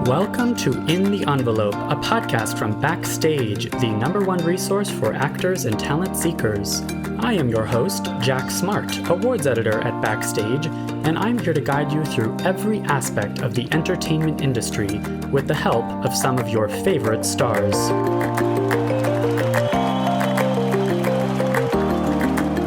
Welcome to In the Envelope, a podcast from Backstage, the #1 resource for actors and talent seekers. I am your host, Jack Smart, awards editor at Backstage, and I'm here to guide you through every aspect of the entertainment industry with the help of some of your favorite stars.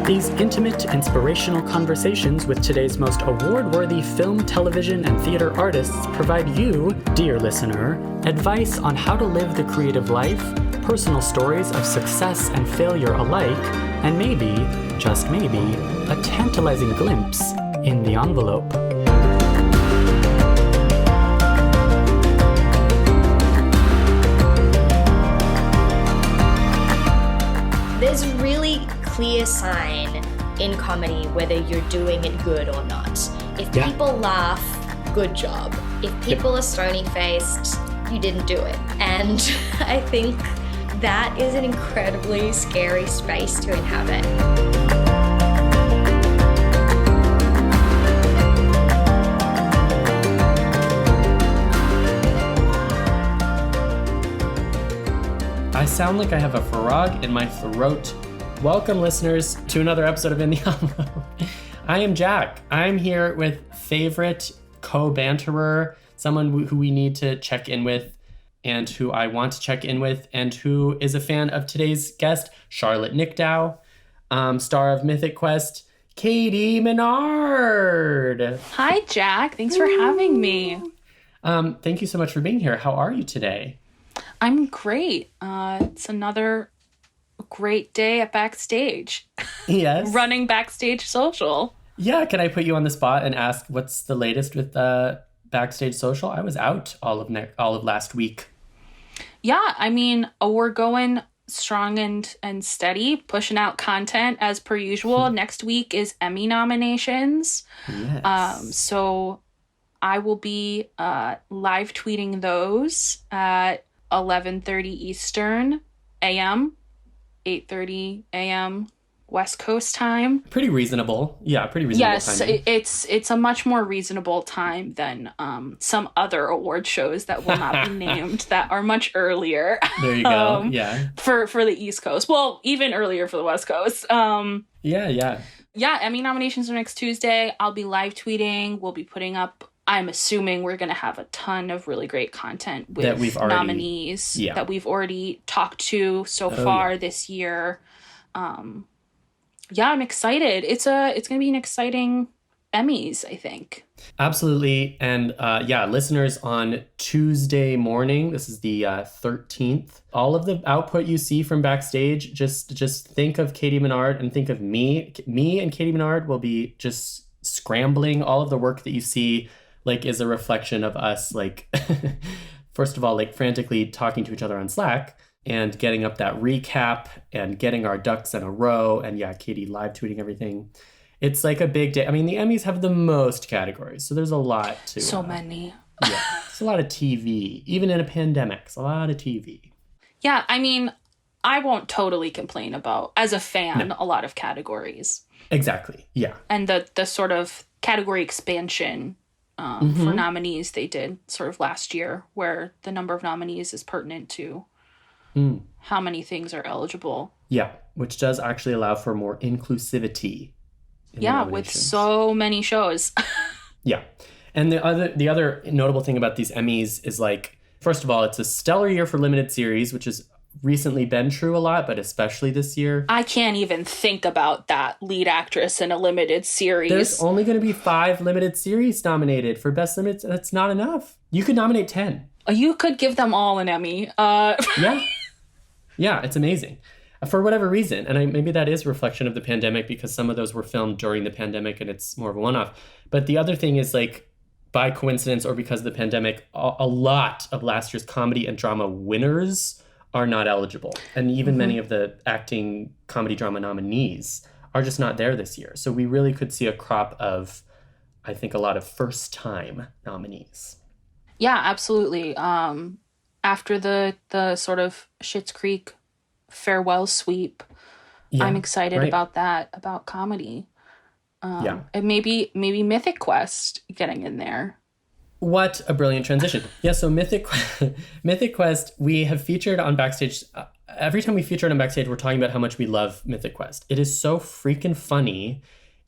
These intimate, inspirational conversations with today's most award-worthy film, television, and theater artists provide you, dear listener, advice on how to live the creative life, personal stories of success and failure alike, and maybe, just maybe, a tantalizing glimpse in the envelope. There's really clear sign in comedy whether you're doing it good or not. If people laugh, good job. If people are stony-faced, you didn't do it. And I think that is an incredibly scary space to inhabit. I sound like I have a frog in my throat. Welcome, listeners, to another episode of In the Envelope. I am Jack. I'm here with favorite co-banterer, someone who we need to check in with and who I want to check in with, and who is a fan of today's guest, Charlotte Nicdao, star of Mythic Quest, Kasey Menard. Hi, Jack. Thanks for having me. Thank you so much for being here. How are you today? I'm great. It's another great day at Backstage. Yes. Running Backstage Social. Yeah, can I put you on the spot and ask what's the latest with Backstage Social? I was out all of last week. Yeah, I mean, we're going strong and steady, pushing out content as per usual. Next week is Emmy nominations. Yes. So I will be live tweeting those at 11:30 Eastern AM, 8:30 AM West Coast time. Pretty reasonable. Yeah, pretty reasonable. Yes, timing. it's a much more reasonable time than some other award shows that will not be named that are much earlier. There you go. Yeah. For the East Coast. Well, even earlier for the West Coast. Yeah. Yeah, Emmy nominations are next Tuesday. I'll be live tweeting. We'll be putting up, I'm assuming we're going to have a ton of really great content with nominees that we've already talked to so far this year. Yeah, I'm excited. It's going to be an exciting Emmys, I think. Absolutely. And listeners, on Tuesday morning, this is the 13th, all of the output you see from Backstage, just think of Kasey Menard and think of me. Me and Kasey Menard will be just scrambling. All of the work that you see is a reflection of us, first of all, frantically talking to each other on Slack and getting up that recap and getting our ducks in a row. And Katie live tweeting everything. It's like a big day. I mean, the Emmys have the most categories, so there's a lot to... So many. Yeah, it's a lot of TV. Even in a pandemic, it's a lot of TV. Yeah, I mean, I won't totally complain about, as a fan, a lot of categories. Exactly, yeah. And the sort of category expansion for nominees they did sort of last year, where the number of nominees is pertinent to how many things are eligible. Yeah, which does actually allow for more inclusivity. Yeah, with so many shows. Yeah. And the other notable thing about these Emmys is, first of all, it's a stellar year for limited series, which has recently been true a lot, but especially this year. I can't even think about that lead actress in a limited series. There's only going to be 5 limited series nominated for Best Limited. That's not enough. You could nominate 10. You could give them all an Emmy. Yeah, it's amazing. For whatever reason. And maybe that is a reflection of the pandemic, because some of those were filmed during the pandemic and it's more of a one-off. But the other thing is, by coincidence or because of the pandemic, a lot of last year's comedy and drama winners are not eligible. And even many of the acting comedy drama nominees are just not there this year. So we really could see a crop of, I think, a lot of first-time nominees. Yeah, absolutely. After the sort of Schitt's Creek farewell sweep, I'm excited about that, about comedy. And maybe Mythic Quest getting in there. What a brilliant transition. Yeah, so Mythic Quest, we have featured on Backstage. Every time we feature it on Backstage, we're talking about how much we love Mythic Quest. It is so freaking funny.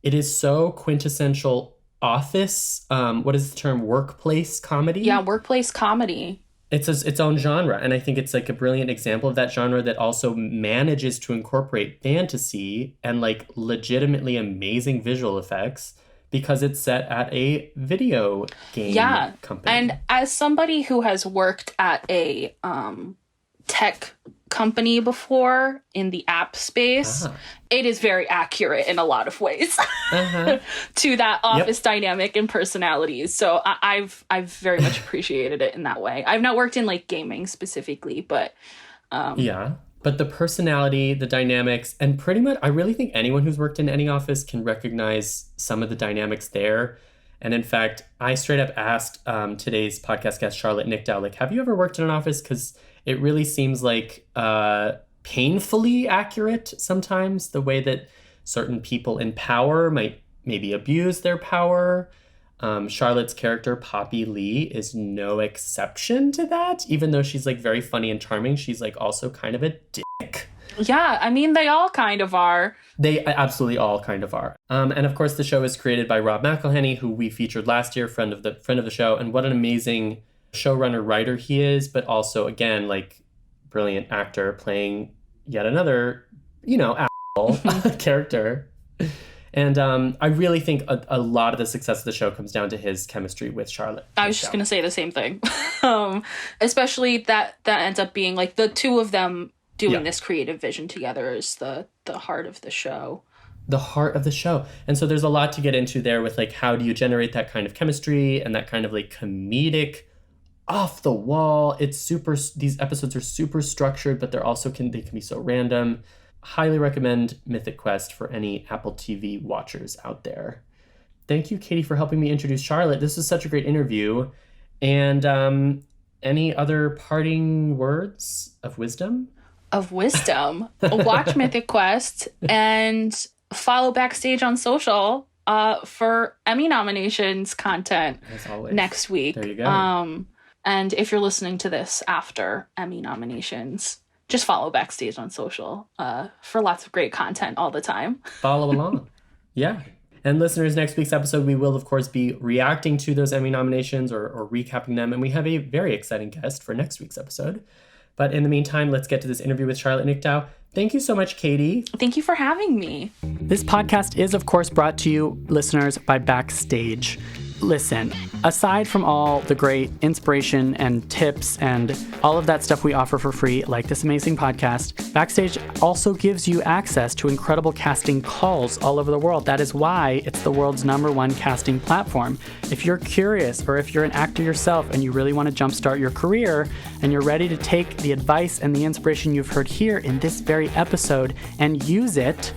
It is so quintessential office, what is the term, workplace comedy? Yeah, workplace comedy. It's its own genre, and I think it's like a brilliant example of that genre that also manages to incorporate fantasy and like legitimately amazing visual effects because it's set at a video game company. And as somebody who has worked at a tech company before in the app space, it is very accurate in a lot of ways to that office dynamic and personalities. So I've very much appreciated it in that way. I've not worked in like gaming specifically, but but the personality, the dynamics, and pretty much I really think anyone who's worked in any office can recognize some of the dynamics there. And in fact, I straight up asked today's podcast guest, Charlotte Nicdao, like, have you ever worked in an office? Because it really seems like painfully accurate sometimes, the way that certain people in power might maybe abuse their power. Charlotte's character, Poppy Lee, is no exception to that. Even though she's like very funny and charming, she's like also kind of a dick. Yeah, I mean, they all kind of are. They absolutely all kind of are. And of course, the show is created by Rob McElhenney, who we featured last year, friend of the show. And what an amazing showrunner writer he is, but also, again, like brilliant actor playing yet another, asshole character. And I really think a lot of the success of the show comes down to his chemistry with Charlotte. I was just going to say the same thing. Especially that ends up being like the two of them doing this creative vision together is the heart of the show. The heart of the show. And so there's a lot to get into there with like, how do you generate that kind of chemistry and that kind of like comedic off the wall. These episodes are super structured, but they can be so random. Highly recommend Mythic Quest for any Apple TV watchers out there. Thank you, Katie, for helping me introduce Charlotte. This was such a great interview. And any other parting words of wisdom? Watch Mythic Quest and follow Backstage on social for Emmy nominations content next week. There you go. And if you're listening to this after Emmy nominations, just follow Backstage on social for lots of great content all the time. Follow along. Yeah. And listeners, next week's episode, we will, of course, be reacting to those Emmy nominations or recapping them. And we have a very exciting guest for next week's episode. But in the meantime, let's get to this interview with Charlotte Nicdao. Thank you so much, Katie. Thank you for having me. This podcast is, of course, brought to you, listeners, by Backstage. Listen, aside from all the great inspiration and tips and all of that stuff we offer for free, like this amazing podcast, Backstage also gives you access to incredible casting calls all over the world. That is why it's the world's #1 casting platform. If you're curious or if you're an actor yourself and you really want to jumpstart your career and you're ready to take the advice and the inspiration you've heard here in this very episode and use it,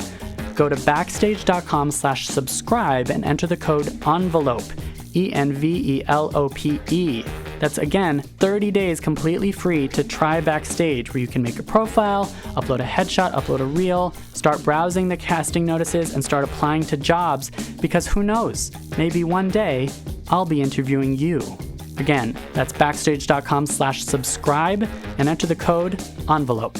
go to backstage.com/subscribe and enter the code ENVELOPE. ENVELOPE. That's again 30 days completely free to try Backstage, where you can make a profile, upload a headshot, upload a reel, start browsing the casting notices, and start applying to jobs, because who knows, maybe one day I'll be interviewing you. Again, that's backstage.com/subscribe and enter the code ENVELOPE.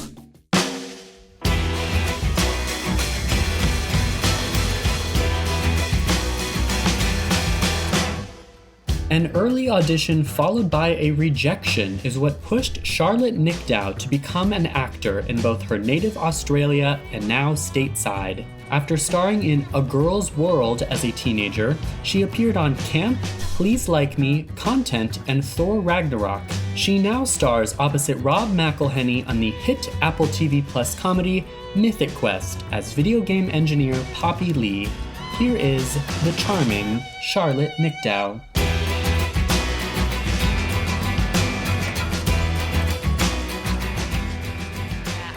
An early audition followed by a rejection is what pushed Charlotte Nicdao to become an actor in both her native Australia and now stateside. After starring in A Girl's World as a teenager, she appeared on Camp, Please Like Me, Content, and Thor Ragnarok. She now stars opposite Rob McElhenney on the hit Apple TV Plus comedy Mythic Quest as video game engineer Poppy Lee. Here is the charming Charlotte Nicdao.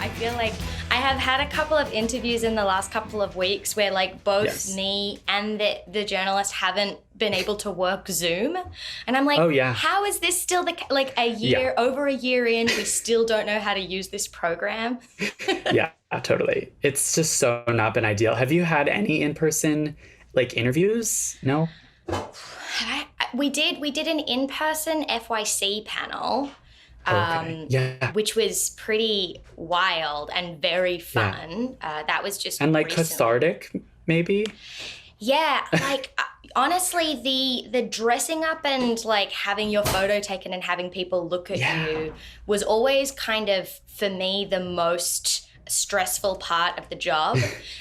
I feel like I have had a couple of interviews in the last couple of weeks where like both me and the journalist haven't been able to work Zoom. And I'm like, how is this still like a year, over a year in, we still don't know how to use this program? Yeah, totally. It's just so not been ideal. Have you had any in-person like interviews? No? We did an in-person FYC panel, which was pretty wild and very fun. That was just and like recently. cathartic, maybe. Yeah, like honestly, the dressing up and like having your photo taken and having people look at you was always kind of, for me, the most stressful part of the job.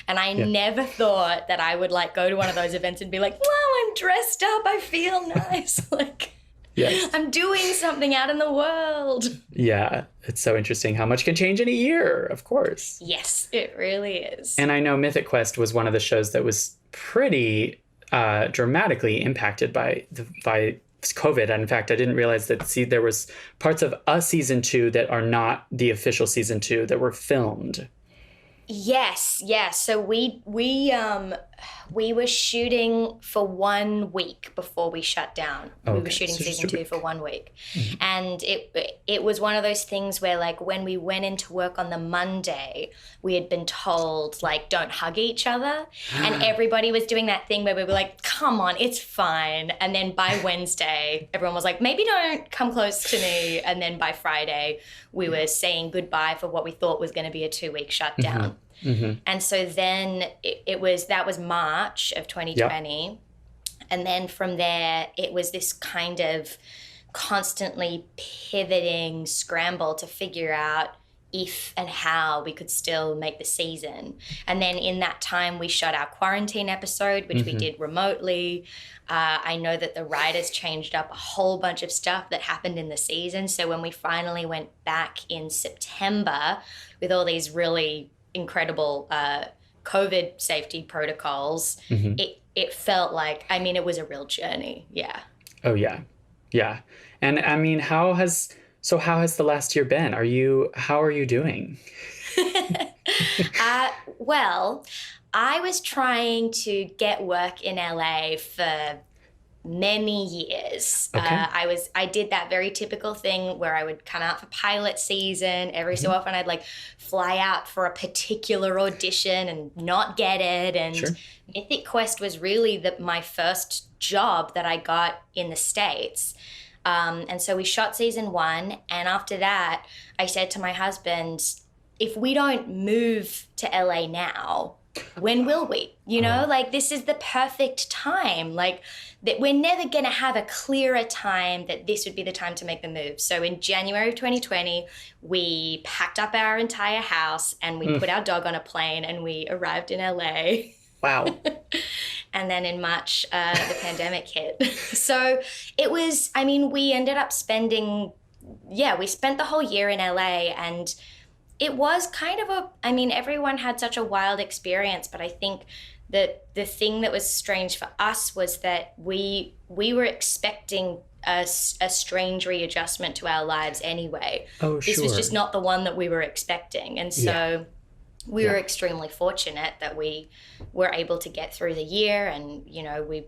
And I never thought that I would like go to one of those events and be like, wow, I'm dressed up, I feel nice. Like, I'm doing something out in the world. Yeah, it's so interesting how much can change in a year, of course. Yes, it really is. And I know Mythic Quest was one of the shows that was pretty dramatically impacted by COVID. And in fact, I didn't realize that there was parts of a season 2 that are not the official season 2 that were filmed. Yes. So we were shooting for 1 week before we shut down. We were shooting season 2 for 1 week. Mm-hmm. And it was one of those things where, like, when we went into work on the Monday, we had been told, like, don't hug each other. And everybody was doing that thing where we were like, come on, it's fine. And then by Wednesday, everyone was like, maybe don't come close to me. And then by Friday, we were saying goodbye for what we thought was going to be a 2-week shutdown. Mm-hmm. Mm-hmm. And so then that was March of 2020. Yep. And then from there, it was this kind of constantly pivoting scramble to figure out if and how we could still make the season. And then in that time, we shot our quarantine episode, which we did remotely. I know that the writers changed up a whole bunch of stuff that happened in the season. So when we finally went back in September with all these really incredible COVID safety protocols, it felt like, I mean, it was a real journey. Yeah. Oh, yeah. Yeah. And I mean, how has the last year been? How are you doing? Well, I was trying to get work in LA for many years. Okay. I did that very typical thing where I would come out for pilot season. Every so often I'd like fly out for a particular audition and not get it. And Mythic Quest was really my first job that I got in the States. And so we shot season 1. And after that, I said to my husband, if we don't move to LA now, when will we? You know, like, this is the perfect time. Like, that we're never going to have a clearer time that this would be the time to make the move. So in January of 2020, we packed up our entire house and we put our dog on a plane and we arrived in LA. Wow. And then in March, the pandemic hit. So it was, I mean, we ended up we spent the whole year in LA, and it was kind of everyone had such a wild experience, but I think that the thing that was strange for us was that we were expecting a strange readjustment to our lives anyway. Oh, sure. This was just not the one that we were expecting. And so we were extremely fortunate that we were able to get through the year, and, you know, we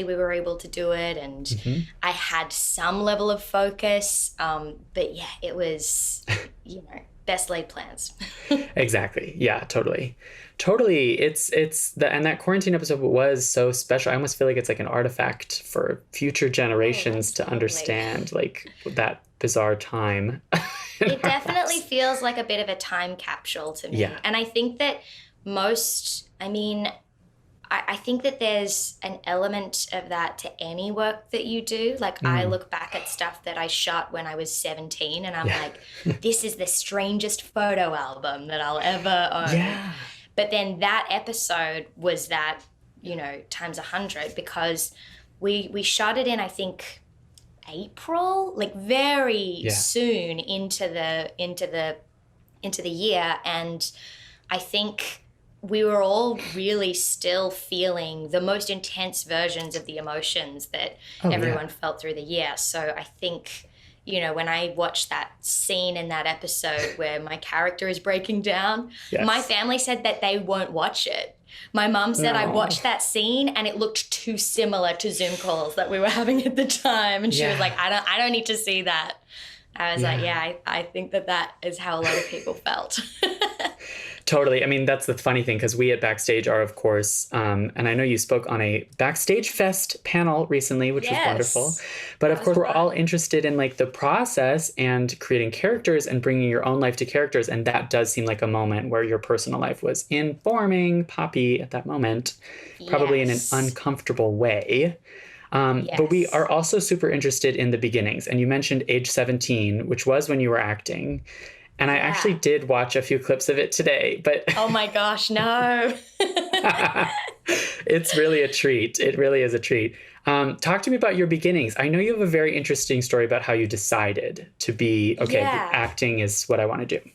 were able to do it, and I had some level of focus. But yeah, it was, you know, best laid plans. Exactly. Yeah, totally. It's and that quarantine episode was so special. I almost feel like it's like an artifact for future generations to understand, like, that bizarre time. It definitely feels like a bit of a time capsule to me. Yeah. And I think that I think that there's an element of that to any work that you do. Like, I look back at stuff that I shot when I was 17 and I'm like, this is the strangest photo album that I'll ever own. Yeah. But then that episode was that, you know, times 100, because we shot it in, I think, April, like very soon into the year. And I think we were all really still feeling the most intense versions of the emotions that everyone felt through the year. So I think, you know, when I watched that scene in that episode where my character is breaking down, my family said that they won't watch it. My mom said I watched that scene and it looked too similar to Zoom calls that we were having at the time. And she was like, I don't need to see that. I was like, I think that is how a lot of people felt. Totally. I mean, that's the funny thing, because we at Backstage are, of course, and I know you spoke on a Backstage Fest panel recently, which was wonderful. But of course, we're all interested in like the process and creating characters and bringing your own life to characters. And that does seem like a moment where your personal life was informing Poppy at that moment, probably in an uncomfortable way. But we are also super interested in the beginnings. And you mentioned age 17, which was when you were acting. And I actually did watch a few clips of it today, but... Oh my gosh, no. It's really a treat. It really is a treat. Talk to me about your beginnings. I know you have a very interesting story about how you decided to be, acting is what I want to do.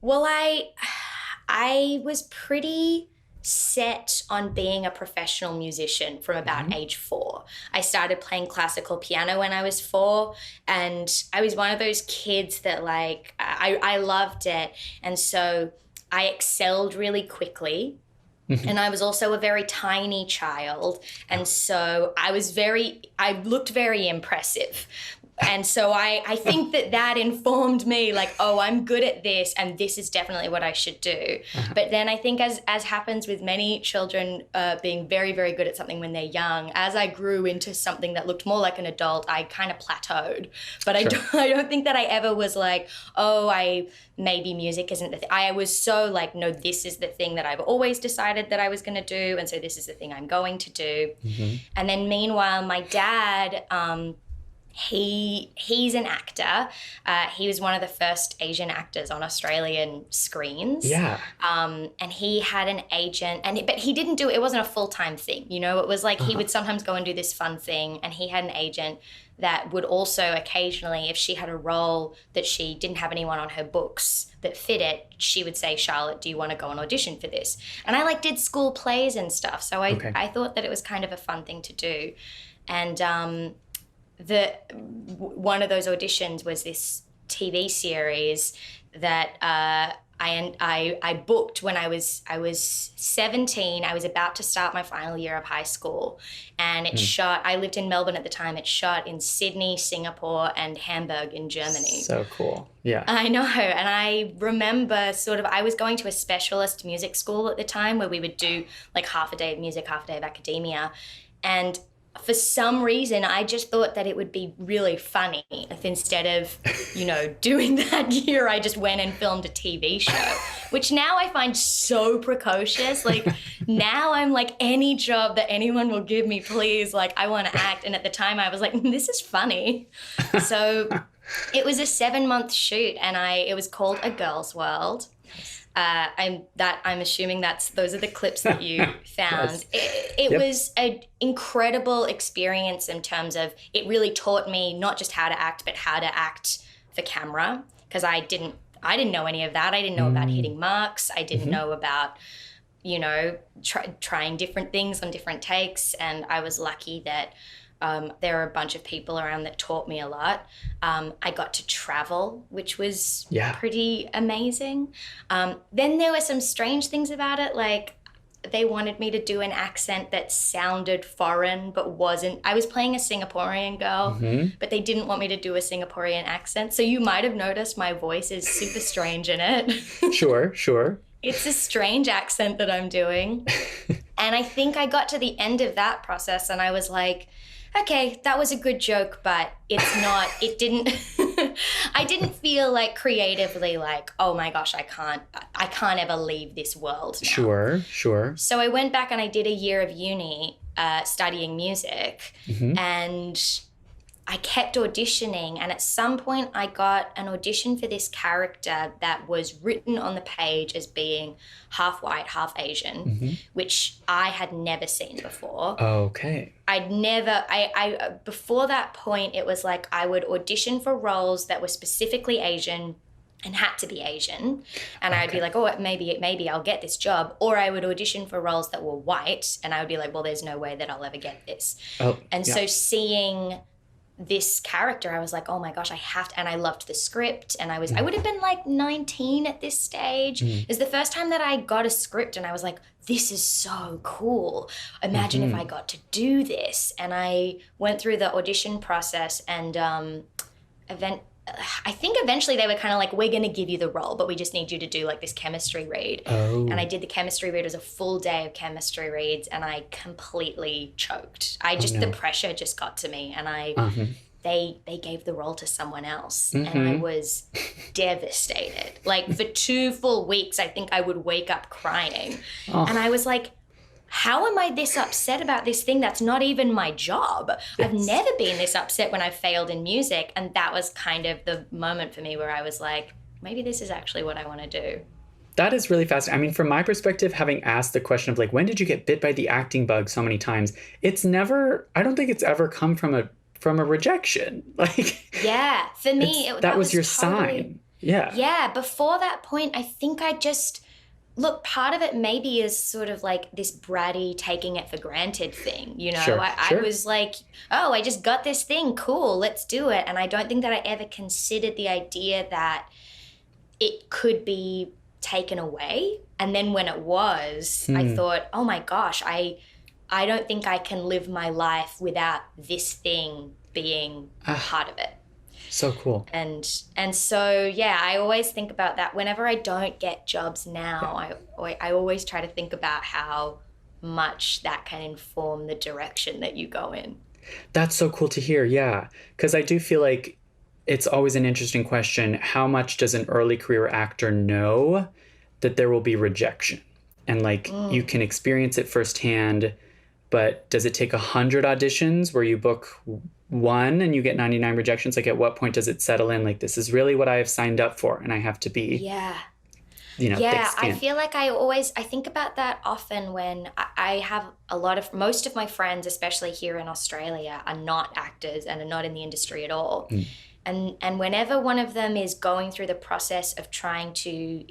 Well, I was pretty set on being a professional musician from about age 4. I started playing classical piano when I was 4, and I was one of those kids that like, I loved it. And so I excelled really quickly. And I was also a very tiny child. And so I looked very impressive. And so I think that informed me like, oh, I'm good at this and this is definitely what I should do. But then I think as happens with many children being very, very good at something when they're young, as I grew into something that looked more like an adult, I kind of plateaued. But I don't think that I ever was like, oh, maybe music isn't the thing. I was so like, no, this is the thing that I've always decided that I was going to do. And so this is the thing I'm going to do. And then meanwhile, my dad... He's an actor. He was one of the first Asian actors on Australian screens. Yeah. And he had an agent, but he didn't do it. It wasn't a full-time thing, you know. It was like he would sometimes go and do this fun thing, and he had an agent that would also occasionally, if she had a role that she didn't have anyone on her books that fit it, she would say, Charlotte, do you want to go and audition for this? And I like did school plays and stuff, so I thought that it was kind of a fun thing to do. And one of those auditions was this TV series that I booked when I was 17. I was about to start my final year of high school, and it shot. I lived in Melbourne at the time. It shot in Sydney, Singapore, and Hamburg in Germany. So cool. Yeah. I know. And I remember I was going to a specialist music school at the time where we would do like half a day of music, half a day of academia, and for some reason, I just thought that it would be really funny if instead of, doing that year, I just went and filmed a TV show, which now I find so precocious. Like now I'm like, any job that anyone will give me, please, like I want to act. And at the time I was like, this is funny. So it was a 7-month shoot, and it was called A Girl's World. I'm assuming those are the clips that you found. Yes. It was an incredible experience in terms of it really taught me not just how to act, but how to act for camera, because I didn't know any of that. I didn't know about hitting marks. I didn't know about, trying different things on different takes. And I was lucky that there are a bunch of people around that taught me a lot. I got to travel, which was pretty amazing. Then there were some strange things about it, like they wanted me to do an accent that sounded foreign but wasn't. I was playing a Singaporean girl, but they didn't want me to do a Singaporean accent. So you might have noticed my voice is super strange in it. Sure. It's a strange accent that I'm doing. And I think I got to the end of that process and I was like, okay, that was a good joke, but it didn't, I didn't feel like creatively like, oh my gosh, I can't ever leave this world now. Sure. So I went back and I did a year of uni studying music, and I kept auditioning, and at some point I got an audition for this character that was written on the page as being half white, half Asian, which I had never seen before. Okay. Before that point, it was like I would audition for roles that were specifically Asian and had to be Asian. And I would be like, oh, maybe I'll get this job. Or I would audition for roles that were white, and I would be like, well, there's no way that I'll ever get this. So seeing this character, I was like, oh my gosh, I have to. And I loved the script, and I would have been like 19 at this stage. It was the first time that I got a script and I was like, this is so cool. Imagine if I got to do this. And I went through the audition process, and I think eventually they were kind of like, we're going to give you the role, but we just need you to do like this chemistry read. Oh. And I did the chemistry read. It was a full day of chemistry reads and I completely choked. The pressure just got to me and they gave the role to someone else and I was devastated. Like for 2 full weeks, I think I would wake up crying. And I was like, how am I this upset about this thing that's not even my job? I've never been this upset when I failed in music. And that was kind of the moment for me where I was like, maybe this is actually what I want to do. That is really fascinating. I mean, from my perspective, having asked the question of like, when did you get bit by the acting bug so many times? I don't think it's ever come from a rejection. Like, yeah, for me, that was your sign. Yeah. Yeah. Before that point, I think look, part of it maybe is sort of like this bratty taking it for granted thing, you know? Sure. I was like, oh, I just got this thing, cool, let's do it. And I don't think that I ever considered the idea that it could be taken away. And then when it was, I thought, oh my gosh, I don't think I can live my life without this thing being a part of it. So cool. And so, yeah, I always think about that. Whenever I don't get jobs now, I always try to think about how much that can inform the direction that you go in. That's so cool to hear, yeah. Because I do feel like it's always an interesting question. How much does an early career actor know that there will be rejection? And like you can experience it firsthand, but does it take 100 auditions where you book one and you get 99 rejections? Like at what point does it settle in? Like, this is really what I have signed up for and I have to be, I feel like I think about that often when I have most of my friends, especially here in Australia, are not actors and are not in the industry at all. And whenever one of them is going through the process of trying to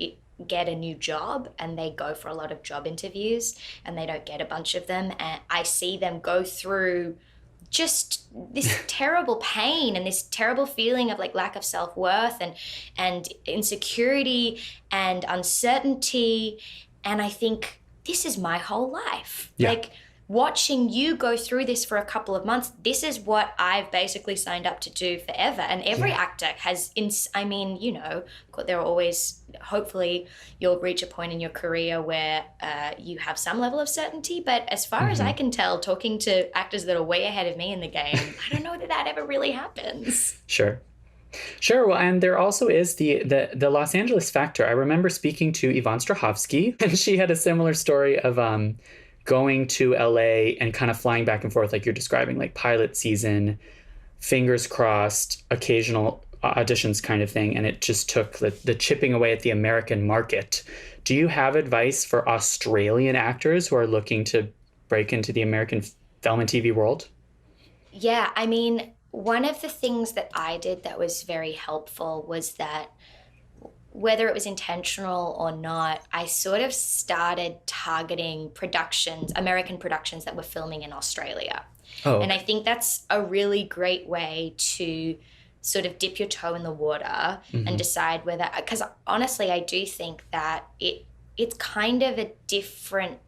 get a new job and they go for a lot of job interviews and they don't get a bunch of them, and I see them go through just this terrible pain and this terrible feeling of like lack of self-worth and insecurity and uncertainty. And I think, this is my whole life. Yeah. Like watching you go through this for a couple of months, this is what I've basically signed up to do forever. And every actor has, there are always, hopefully you'll reach a point in your career where you have some level of certainty. But as far as I can tell, talking to actors that are way ahead of me in the game, I don't know that ever really happens. Sure. Well, and there also is the Los Angeles factor. I remember speaking to Yvonne Strahovski, and she had a similar story of going to LA and kind of flying back and forth like you're describing, like pilot season, fingers crossed, occasional auditions kind of thing. And it just took the chipping away at the American market. Do you have advice for Australian actors who are looking to break into the American film and TV world? Yeah, I mean, one of the things that I did that was very helpful was that whether it was intentional or not, I sort of started targeting American productions that were filming in Australia. Oh. And I think that's a really great way to sort of dip your toe in the water and decide whether, because honestly, I do think that it's kind of a different,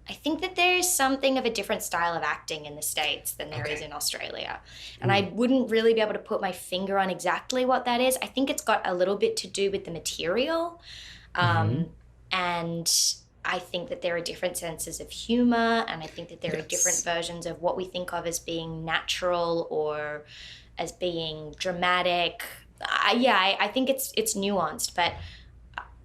I think that there is something of a different style of acting in the States than there is in Australia. And I wouldn't really be able to put my finger on exactly what that is. I think it's got a little bit to do with the material. And I think that there are different senses of humor, and I think that there are different versions of what we think of as being natural or as being dramatic. I think it's nuanced, but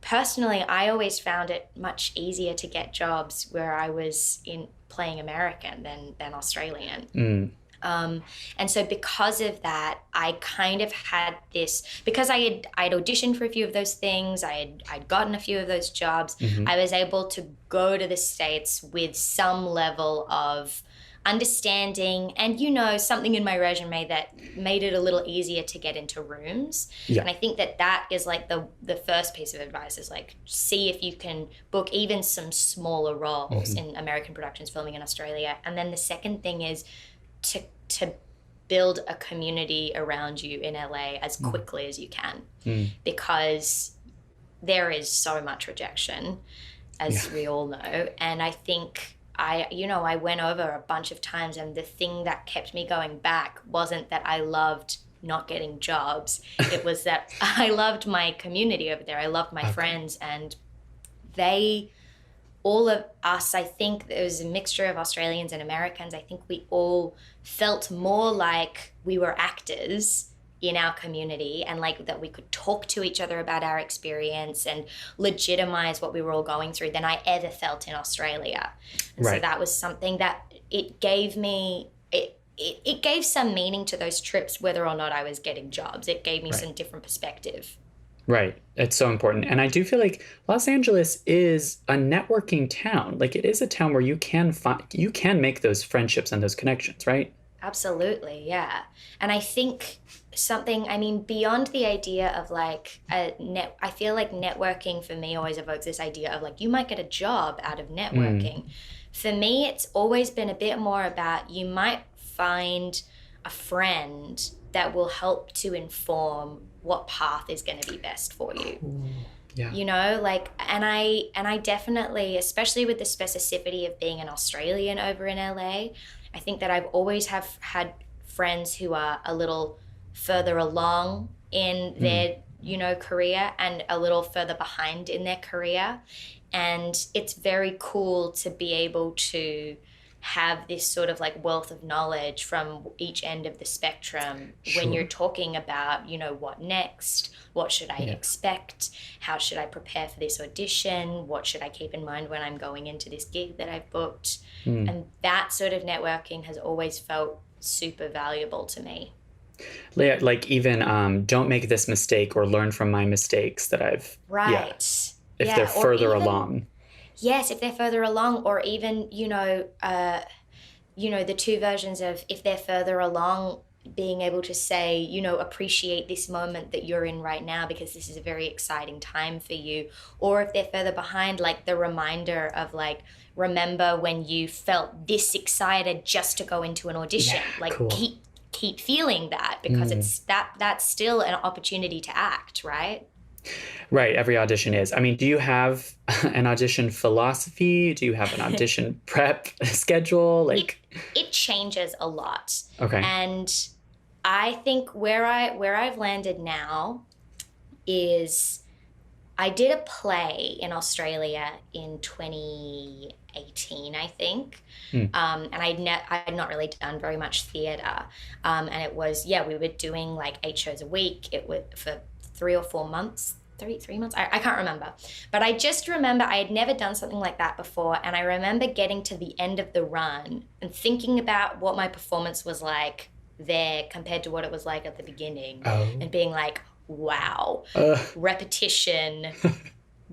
personally, I always found it much easier to get jobs where I was playing American than Australian. And so because of that, I kind of had this, because I'd auditioned for a few of those things, I'd gotten a few of those jobs, I was able to go to the States with some level of understanding and, something in my resume that made it a little easier to get into rooms. Yeah. And I think that is like the first piece of advice is like, see if you can book even some smaller roles in American productions filming in Australia. And then the second thing is to build a community around you in LA as quickly as you can, because there is so much rejection, as we all know. And I think I went over a bunch of times, and the thing that kept me going back wasn't that I loved not getting jobs. It was that I loved my community over there. I loved my friends, and all of us, I think there was a mixture of Australians and Americans. I think we all felt more like we were actors in our community, and like that we could talk to each other about our experience and legitimize what we were all going through than I ever felt in Australia. And so that was something that it gave me, it gave some meaning to those trips, whether or not I was getting jobs. It gave me some different perspective. Right. It's so important. And I do feel like Los Angeles is a networking town. Like, it is a town where you can make those friendships and those connections, right? Absolutely, yeah. And I think beyond the idea of like I feel like networking for me always evokes this idea of like, you might get a job out of networking. For me, it's always been a bit more about, you might find a friend that will help to inform what path is going to be best for you. Yeah. You know, like, and I definitely, especially with the specificity of being an Australian over in LA, I think that I've always had friends who are a little further along in their, career, and a little further behind in their career. And it's very cool to be able to have this sort of like wealth of knowledge from each end of the spectrum when you're talking about, what next, what should I expect, how should I prepare for this audition, what should I keep in mind when I'm going into this gig that I've booked. And that sort of networking has always felt super valuable to me. Like even don't make this mistake, or learn from my mistakes that I've if they're further along. Yes, if they're further along, or even, the two versions of, if they're further along, being able to say, appreciate this moment that you're in right now because this is a very exciting time for you. Or if they're further behind, like the reminder of like, remember when you felt this excited just to go into an audition. Keep feeling that, because it's that's still an opportunity to act, right? Right. Every audition is. I mean, do you have an audition philosophy? Do you have an audition prep schedule? Like, it changes a lot. Okay. And I think where I've landed now is, I did a play in Australia in 2018, I think. And I had not really done very much theatre. And it was, we were doing like 8 shows a week. It was for 3 or 4 months, 3 months. I can't remember. But I just remember I had never done something like that before. And I remember getting to the end of the run and thinking about what my performance was like there compared to what it was like at the beginning. And being like, wow, repetition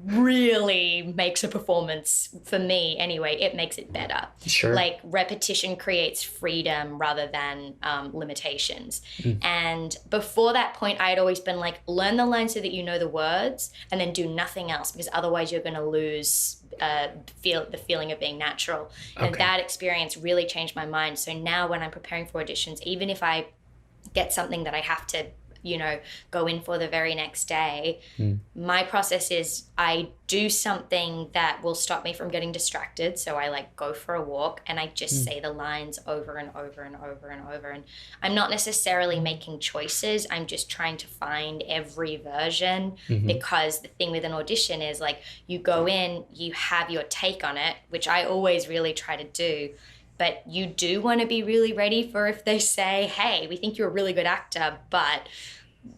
really makes a performance, for me anyway, it makes it better. Sure. Like, repetition creates freedom rather than limitations. And before that point, I had always been like, learn the lines so that you know the words, and then do nothing else, because otherwise you're going to lose the feeling of being natural. And that experience really changed my mind. So now when I'm preparing for auditions, even if I get something that I have to go in for the very next day, my process is I do something that will stop me from getting distracted. So I like go for a walk and I just say the lines over and over and over and over. And I'm not necessarily making choices. I'm just trying to find every version, because the thing with an audition is like, you go in, you have your take on it, which I always really try to do. But you do want to be really ready for if they say, hey, we think you're a really good actor, but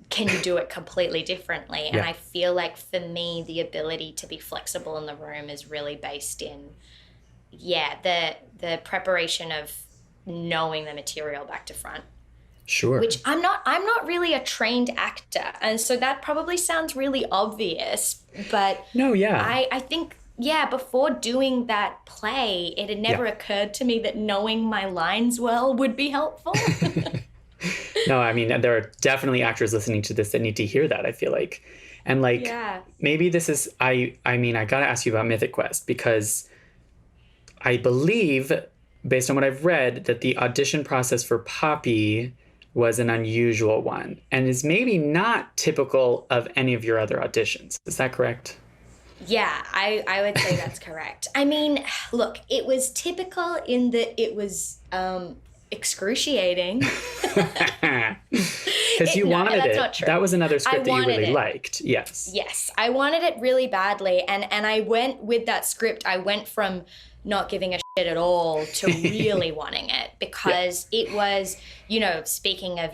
can you do it completely differently? And I feel like for me, the ability to be flexible in the room is really based in, the preparation of knowing the material back to front. Sure. Which I'm not really a trained actor. And so that probably sounds really obvious, but I think... before doing that play, it had never occurred to me that knowing my lines well would be helpful. No, I mean, there are definitely actors listening to this that need to hear that, I feel like. And like, maybe this is, I mean, I got to ask you about Mythic Quest, because I believe, based on what I've read, that the audition process for Poppy was an unusual one and is maybe not typical of any of your other auditions. Is that correct? Yeah, I would say that's correct. I mean, look, it was typical in that it was excruciating. Because you wanted that's it. Not true. That was another script that you really liked. Yes. Yes, I wanted it really badly. And I went with that script. I went from not giving a shit at all to really wanting it because it was, speaking of,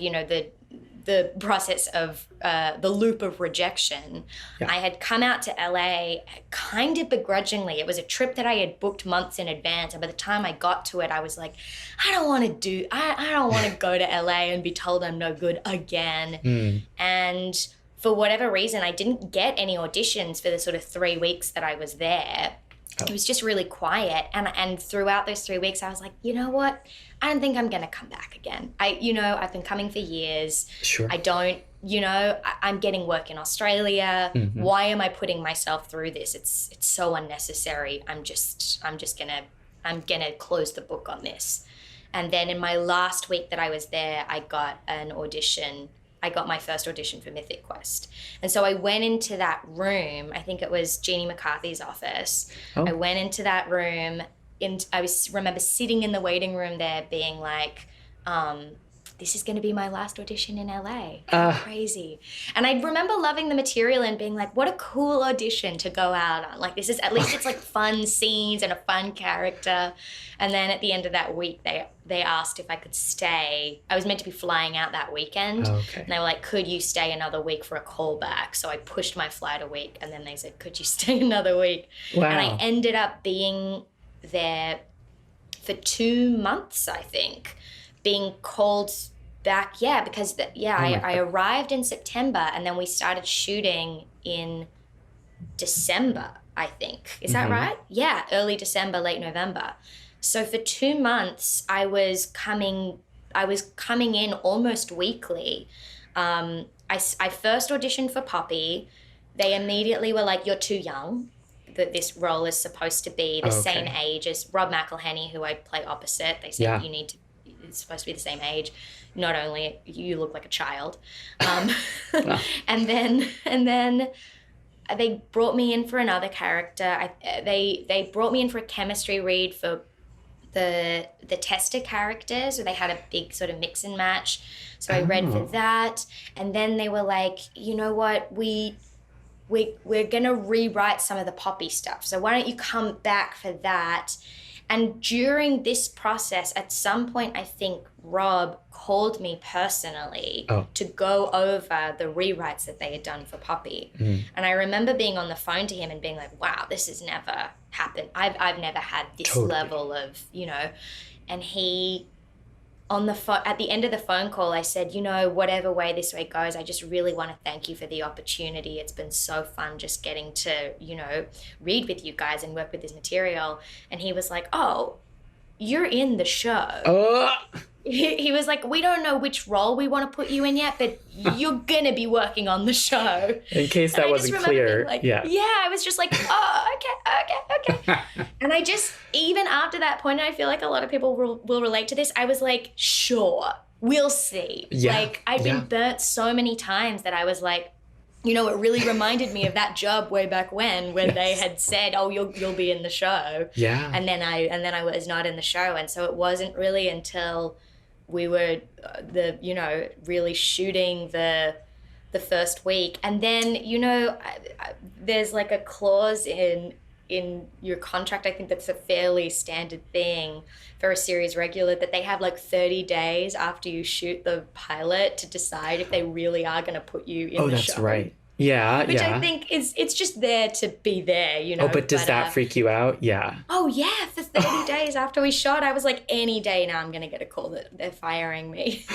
the process of the loop of rejection. I had come out to LA kind of begrudgingly. It was a trip that I had booked months in advance. And by the time I got to it, I was like, I don't want to go to LA and be told I'm no good again. And for whatever reason, I didn't get any auditions for the sort of 3 weeks that I was there. It was just really quiet. And throughout those 3 weeks, I was like, you know what? I don't think I'm going to come back again. I've been coming for years. Sure. I don't, I'm getting work in Australia. Why am I putting myself through this? It's so unnecessary. I'm gonna close the book on this. And then in my last week that I was there, I got an audition. I got my first audition for Mythic Quest. And so I went into that room. I think it was Jeannie McCarthy's office. I went into that room and remember sitting in the waiting room there being like, this is going to be my last audition in LA. How crazy. And I remember loving the material and being like, what a cool audition to go out on. Like, this is, at least it's like fun scenes and a fun character. And then at the end of that week, they asked if I could stay. I was meant to be flying out that weekend. And they were like, could you stay another week for a callback? So I pushed my flight a week. And then they said, could you stay another week? Wow. And I ended up being there for 2 months, I think, being called back, because I arrived in September and then we started shooting in December, I think. Is that right? Yeah, early December, late November. So for 2 months, I was coming in almost weekly. I first auditioned for Poppy. They immediately were like, you're too young. That this role is supposed to be the same age as Rob McElhenney, who I play opposite. They said it's supposed to be the same age. Not only you look like a child, and then they brought me in for another character. They brought me in for a chemistry read for the tester characters, where they had a big sort of mix and match. So I read for that, and then they were like, you know what, we're going to rewrite some of the Poppy stuff. So why don't you come back for that? And during this process, at some point, I think Rob called me personally to go over the rewrites that they had done for Poppy. And I remember being on the phone to him and being like, wow, this has never happened. I've never had this level of, and he... at the end of the phone call, I said, whatever way this way goes, I just really want to thank you for the opportunity. It's been so fun just getting to, read with you guys and work with this material. And he was like, oh, you're in the show. He was like, we don't know which role we want to put you in yet, but you're going to be working on the show. In case that wasn't clear. Like, I was just like, oh, okay. And I just, even after that point, and I feel like a lot of people will relate to this, I was like, sure, we'll see. Yeah. Like, I've been burnt so many times that I was like, it really reminded me of that job way back when they had said, oh, you'll be in the show. Yeah. And then I was not in the show. And so it wasn't really until we were really shooting the first week. And then, there's like a clause in your contract, I think that's a fairly standard thing for a series regular, that they have like 30 days after you shoot the pilot to decide if they really are going to put you in the show. Oh, that's right. Yeah, Which I think it's just there to be there, Oh, but does that freak you out? Yeah. Oh, yeah. For 30 days after we shot, I was like, any day now I'm going to get a call that they're firing me.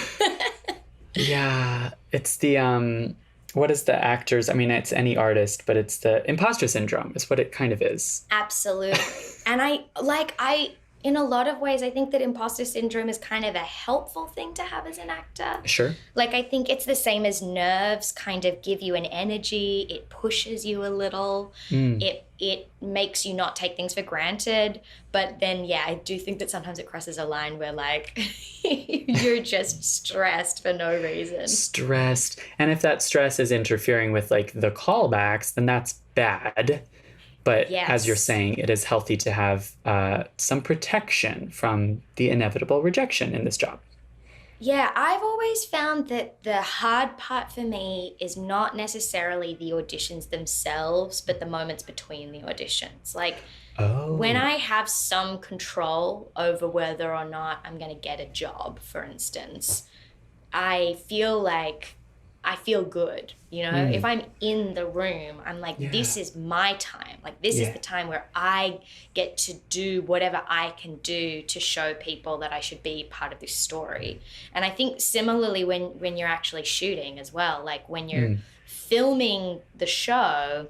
Yeah. It's the, what is the actors? I mean, it's any artist, but it's the imposter syndrome is what it kind of is. Absolutely. And I in a lot of ways, I think that imposter syndrome is kind of a helpful thing to have as an actor. Sure. Like, I think it's the same as nerves kind of give you an energy. It pushes you a little. It makes you not take things for granted. But then, I do think that sometimes it crosses a line where, like, you're just stressed for no reason. Stressed. And if that stress is interfering with, like, the callbacks, then that's bad. But as you're saying, it is healthy to have some protection from the inevitable rejection in this job. Yeah, I've always found that the hard part for me is not necessarily the auditions themselves, but the moments between the auditions. Like, when I have some control over whether or not I'm going to get a job, for instance, I feel good, you know? If I'm in the room, I'm like, this is my time. Like, this is the time where I get to do whatever I can do to show people that I should be part of this story. And I think similarly when you're actually shooting as well, like when you're filming the show,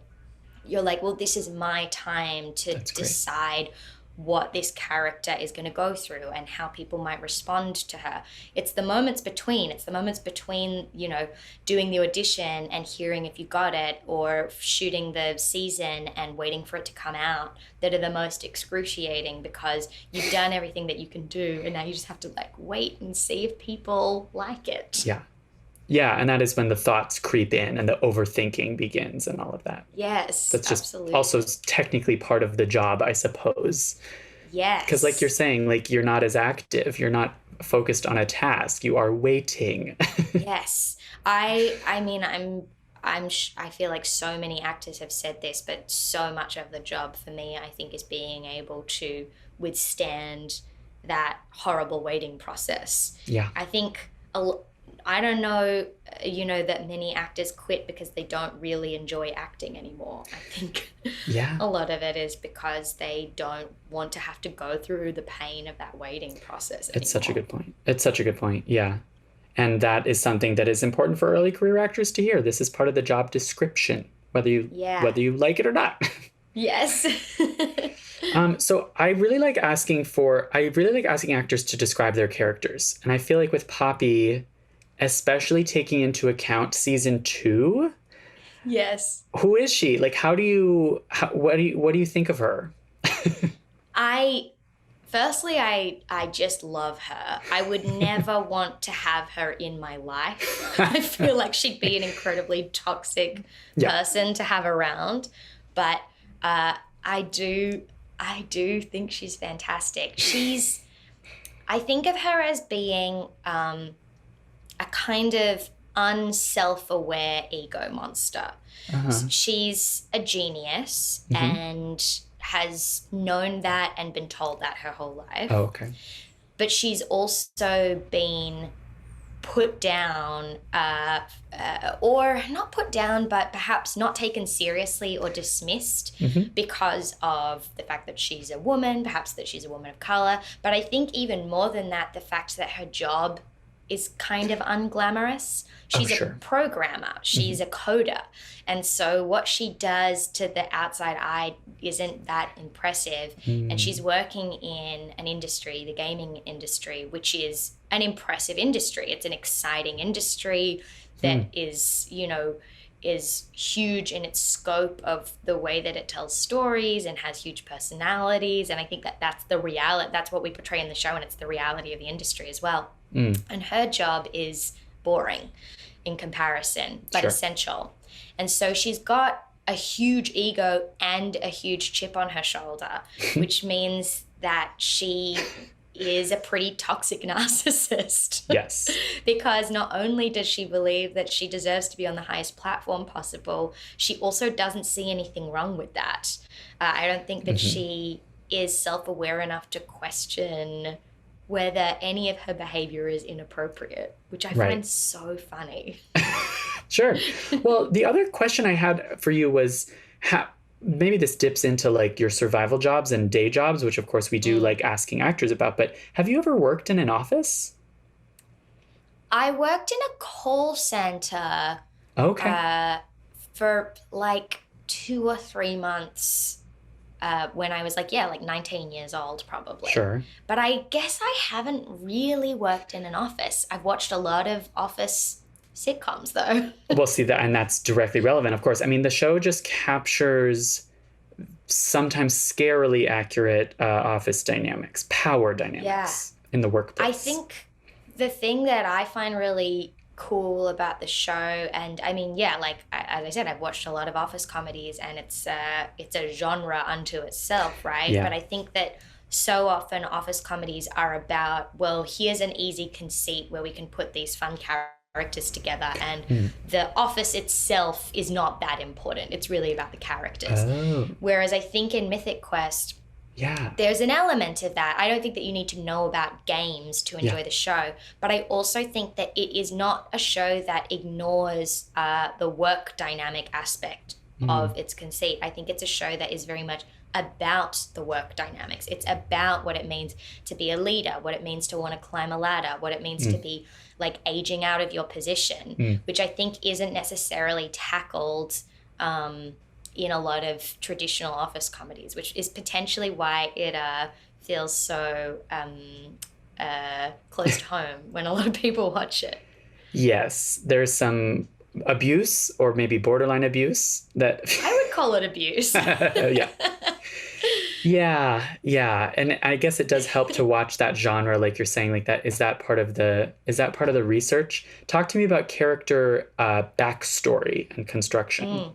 you're like, well, this is my time to decide what this character is going to go through and how people might respond to her. It's the moments between. It's the moments between, you know, doing the audition and hearing if you got it, or shooting the season and waiting for it to come out, that are the most excruciating, because you've done everything that you can do and now you just have to like wait and see if people like it. Yeah. Yeah, and that is when the thoughts creep in and the overthinking begins and all of that. Yes, that's just absolutely. Also technically part of the job, I suppose. Yes. Because like you're saying, like you're not as active. You're not focused on a task. You are waiting. Yes. I mean, I feel like so many actors have said this, but so much of the job for me, I think, is being able to withstand that horrible waiting process. Yeah. I think I don't know, you know, that many actors quit because they don't really enjoy acting anymore. I think a lot of it is because they don't want to have to go through the pain of that waiting process anymore. It's such a good point. Yeah. And that is something that is important for early career actors to hear. This is part of the job description, whether you like it or not. Yes. So I really like asking actors to describe their characters. And I feel like with Poppy, especially taking into account season 2. Yes. Who is she? Like, what do you think of her? I just love her. I would never want to have her in my life. I feel like she'd be an incredibly toxic person to have around. But I do think she's fantastic. I think of her as being a kind of unself-aware ego monster. She's a genius and has known that and been told that her whole life. Oh, okay. But she's also been put down, or not put down, but perhaps not taken seriously or dismissed because of the fact that she's a woman, perhaps that she's a woman of color. But I think even more than that, the fact that her job is kind of unglamorous. She's a programmer. She's a coder. And so what she does to the outside eye isn't that impressive. And she's working in an industry, the gaming industry, which is an impressive industry. It's an exciting industry that is, you know, is huge in its scope of the way that it tells stories and has huge personalities. And I think that that's the reality. That's what we portray in the show, and it's the reality of the industry as well. And her job is boring in comparison, but essential. And so she's got a huge ego and a huge chip on her shoulder, which means that she is a pretty toxic narcissist. Yes. Because not only does she believe that she deserves to be on the highest platform possible, she also doesn't see anything wrong with that. I don't think that she is self-aware enough to question whether any of her behavior is inappropriate, which I find so funny. Sure. Well, the other question I had for you was maybe this dips into like your survival jobs and day jobs, which of course we do like asking actors about, but have you ever worked in an office? I worked in a call center for like 2 or 3 months when I was like 19 years old probably. Sure. But I guess I haven't really worked in an office. I've watched a lot of office sitcoms though. Well, see that, and that's directly relevant, of course. I mean, the show just captures sometimes scarily accurate office dynamics, power dynamics in the workplace. I think the thing that I find really cool about the show, and I mean, like as I said, I've watched a lot of office comedies, and it's a genre unto itself, right? But I think that so often office comedies are about, well, here's an easy conceit where we can put these fun characters together, and the office itself is not that important. It's really about the characters. Whereas I think in Mythic Quest, there's an element of that. I don't think that you need to know about games to enjoy the show, but I also think that it is not a show that ignores the work dynamic aspect of its conceit. I think it's a show that is very much about the work dynamics. It's about what it means to be a leader, what it means to want to climb a ladder, what it means to be like aging out of your position, which I think isn't necessarily tackled in a lot of traditional office comedies, which is potentially why it feels so close to home when a lot of people watch it. Yes, there's some abuse, or maybe borderline abuse, that I would call it abuse. Yeah. And I guess it does help to watch that genre, like you're saying, like that. Is that part of the research? Talk to me about character backstory and construction.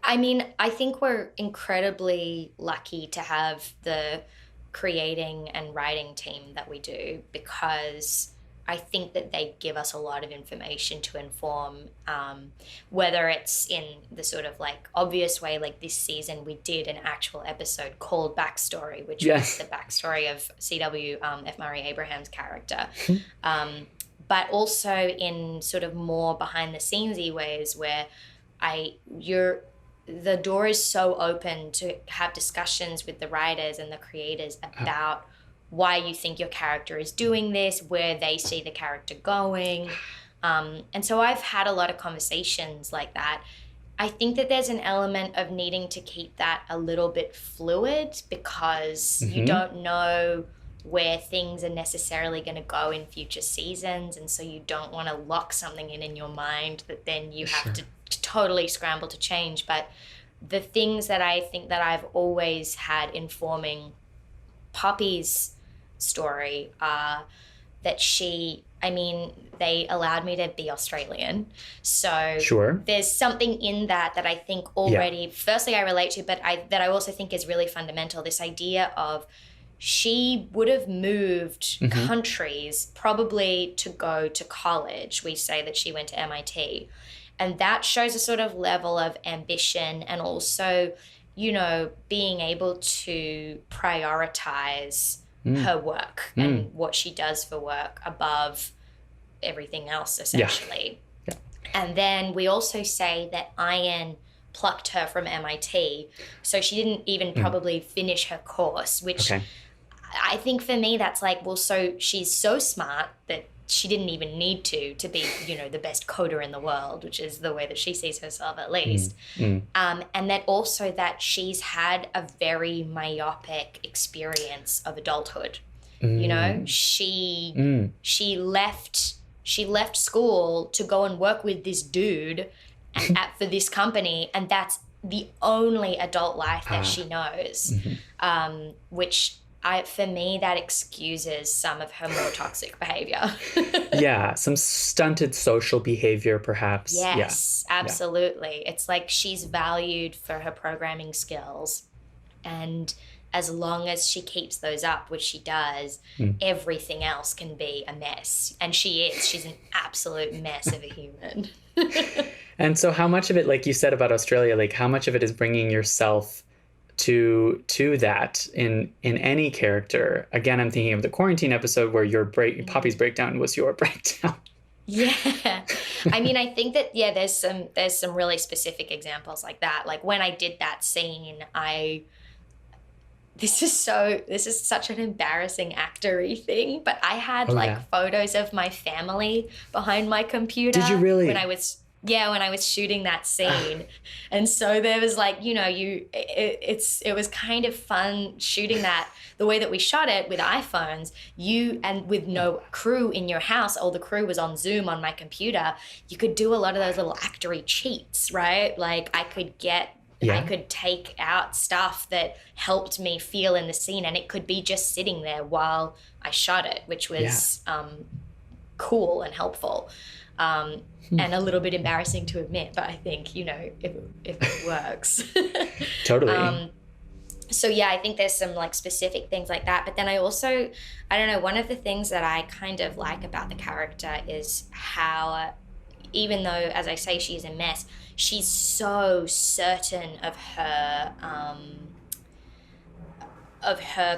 I mean, I think we're incredibly lucky to have the creating and writing team that we do, because I think that they give us a lot of information to inform, whether it's in the sort of like obvious way, like this season we did an actual episode called Backstory, which was the backstory of CW F. Murray Abraham's character. But also in sort of more behind the scenesy ways where the door is so open to have discussions with the writers and the creators about why you think your character is doing this, where they see the character going. And so I've had a lot of conversations like that. I think that there's an element of needing to keep that a little bit fluid, because you don't know where things are necessarily going to go in future seasons. And so you don't want to lock something in your mind that then you have to totally scramble to change. But the things that I think that I've always had informing Poppy's story are that they allowed me to be Australian. So there's something in that I think already, firstly I relate to, but that I also think is really fundamental, this idea of she would have moved countries probably to go to college. We say that she went to MIT. And that shows a sort of level of ambition, and also, being able to prioritize her work and what she does for work above everything else, essentially. And then we also say that Ian plucked her from MIT, so she didn't even probably finish her course, which I think for me that's like, well, so she's so smart that she didn't even need to be, the best coder in the world, which is the way that she sees herself at least. And that also that she's had a very myopic experience of adulthood. She left school to go and work with this dude for this company, and that's the only adult life that she knows, which for me, that excuses some of her more toxic behavior. Some stunted social behavior, perhaps. Yes, absolutely. It's like she's valued for her programming skills, and as long as she keeps those up, which she does, everything else can be a mess. And she's an absolute mess of a human. And so how much of it, like you said about Australia, like how much of it is bringing yourself to that in any character? Again, I'm thinking of the quarantine episode where Poppy's breakdown was your breakdown. Yeah. I mean, I think that, there's some really specific examples like that. Like when I did that scene, this is such an embarrassing actor-y thing, but I had photos of my family behind my computer. Did you really? When I was shooting that scene. And so there was it was kind of fun shooting that the way that we shot it with iPhones, and with no crew in your house, all the crew was on Zoom on my computer. You could do a lot of those little actory cheats, right? Like I could take out stuff that helped me feel in the scene, and it could be just sitting there while I shot it, which was cool and helpful. And a little bit embarrassing to admit, but I think, if it works. Totally. So yeah, I think there's some like specific things like that. But then I don't know, one of the things that I kind of like about the character is how, even though, as I say, she's a mess, she's so certain of her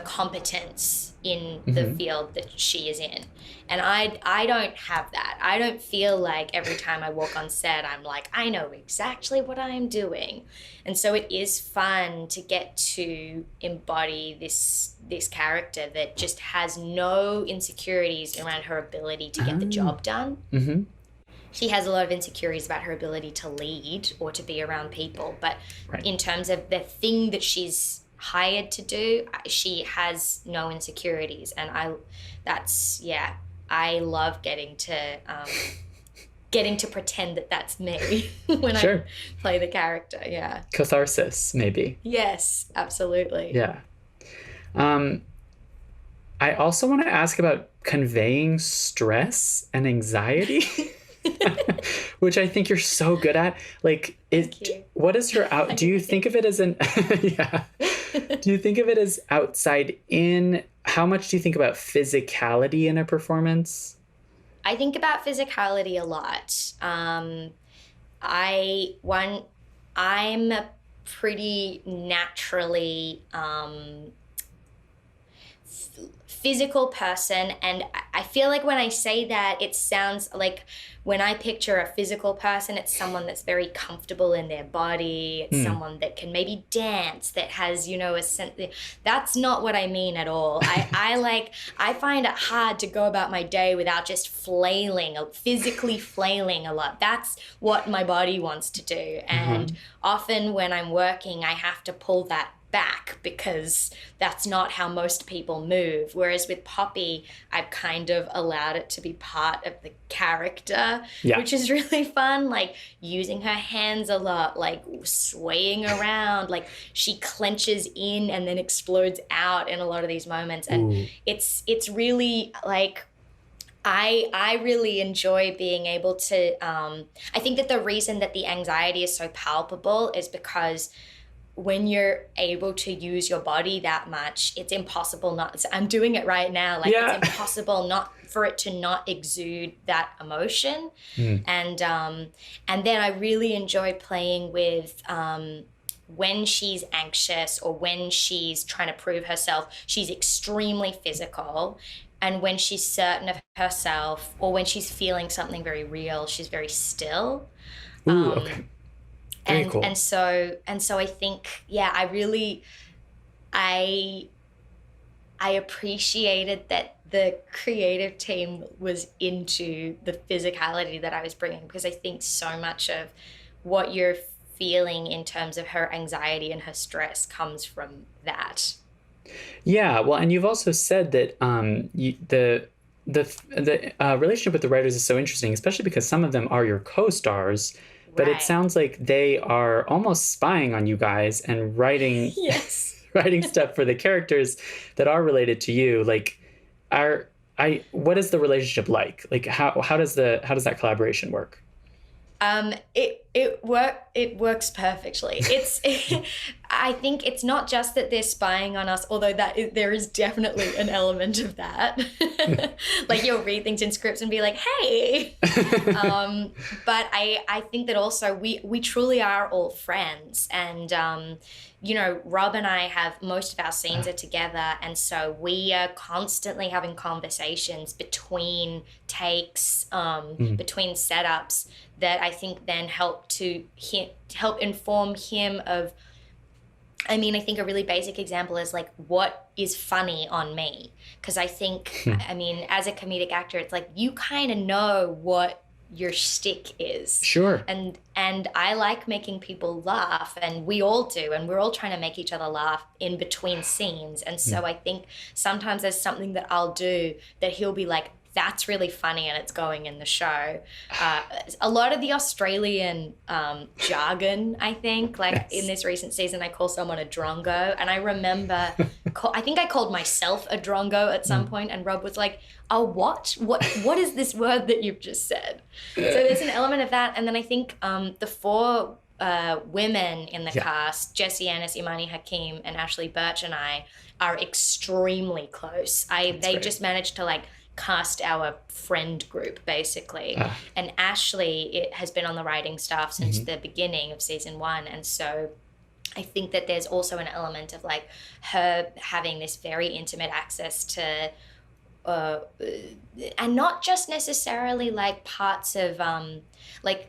competence in the field that she is in. And I don't have that. I don't feel like every time I walk on set, I'm like, I know exactly what I'm doing. And so it is fun to get to embody this character that just has no insecurities around her ability to get the job done. Mm-hmm. She has a lot of insecurities about her ability to lead or to be around people. But in terms of the thing that she's hired to do, she has no insecurities. And I love getting to pretend that that's me when I play the character. Yeah. Catharsis, maybe. Yes, absolutely. Yeah. I also want to ask about conveying stress and anxiety, which I think you're so good at. Like, what is your do you think of it as an, do you think of it as outside in? How much do you think about physicality in a performance? I think about physicality a lot. I'm a pretty naturally physical person, and I feel like when I say that, it sounds like when I picture a physical person, it's someone that's very comfortable in their body. It's someone that can maybe dance, that has, a sense. That's not what I mean at all. I find it hard to go about my day without just physically flailing a lot. That's what my body wants to do. And often when I'm working, I have to pull that back because that's not how most people move. Whereas with Poppy, I've kind of allowed it to be part of the character, which is really fun, like using her hands a lot, like swaying around, like she clenches in and then explodes out in a lot of these moments. And it's really like, I really enjoy being able to, I think that the reason that the anxiety is so palpable is because when you're able to use your body that much, it's impossible not, I'm doing it right now, like it's impossible not for it to not exude that emotion. And then I really enjoy playing with when she's anxious or when she's trying to prove herself, she's extremely physical. And when she's certain of herself or when she's feeling something very real, she's very still. Okay. Very cool. And so I think, I appreciated that the creative team was into the physicality that I was bringing, because I think so much of what you're feeling in terms of her anxiety and her stress comes from that. Yeah, well, and you've also said that the relationship with the writers is so interesting, especially because some of them are your co-stars. But it sounds like they are almost spying on you guys and writing stuff for the characters that are related to you. Like, what is the relationship like? Like, how does that collaboration work? It works perfectly. I think it's not just that they're spying on us, although there is definitely an element of that. Like, you'll read things in scripts and be like, hey. But I think that also we truly are all friends. And, Rob and I have most of our scenes are together. And so we are constantly having conversations between takes, between setups that I think then help inform him of, I think a really basic example is like, what is funny on me? Because I think, as a comedic actor, it's like, you kind of know what your shtick is. Sure. And I like making people laugh, and we all do, and we're all trying to make each other laugh in between scenes. And so I think sometimes there's something that I'll do that he'll be like, that's really funny, and it's going in the show. A lot of the Australian jargon, I think, in this recent season, I call someone a drongo. And I remember, I think I called myself a drongo at some point, and Rob was like, a what? What is this word that you've just said? So there's an element of that. And then I think the four women in the cast, Jessie Ennis, Imani Hakim, and Ashley Birch and I are extremely close. They just managed to like cast our friend group basically. And Ashley has been on the writing staff since the beginning of season 1, and so I think that there's also an element of like her having this very intimate access to and not just necessarily like parts of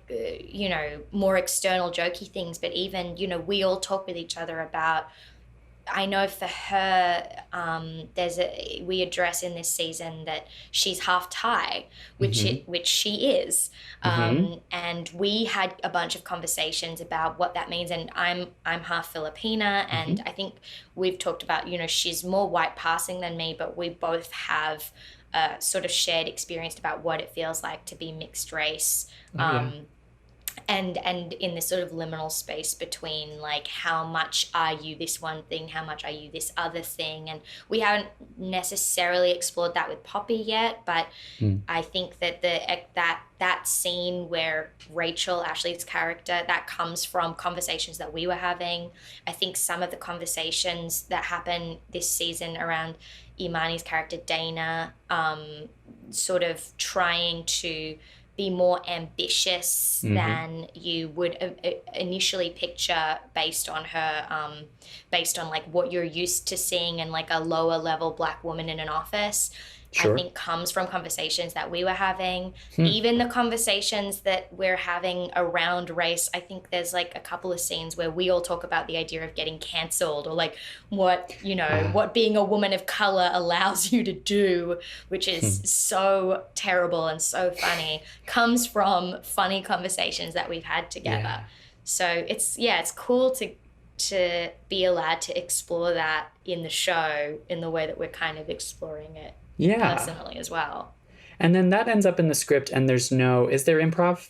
you know, more external jokey things, but even, you know, we all talk with each other about, I know for her, we address in this season that she's half Thai, which she is, and we had a bunch of conversations about what that means. And I'm half Filipina, and I think we've talked about, you know, she's more white passing than me, but we both have a sort of shared experience about what it feels like to be mixed race. And in this sort of liminal space between like how much are you this one thing, how much are you this other thing, and we haven't necessarily explored that with Poppy yet, but I think that that scene where Rachel, Ashley's character, that comes from conversations that we were having. I think some of the conversations that happen this season around Imani's character Dana, sort of trying to be more ambitious than you would initially picture based on her, based on like what you're used to seeing in like a lower level Black woman in an office. I think comes from conversations that we were having. Even the conversations that we're having around race, I think there's like a couple of scenes where we all talk about the idea of getting cancelled, or like what, you know, what being a woman of color allows you to do, which is so terrible and so funny, comes from funny conversations that we've had together. So it's cool to be allowed to explore that in the show in the way that we're kind of exploring it personally as well. And then that ends up in the script, and is there improv?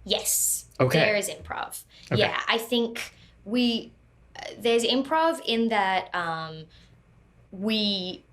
Yes. Okay. There is improv. Okay. Yeah, I think there's improv in that we,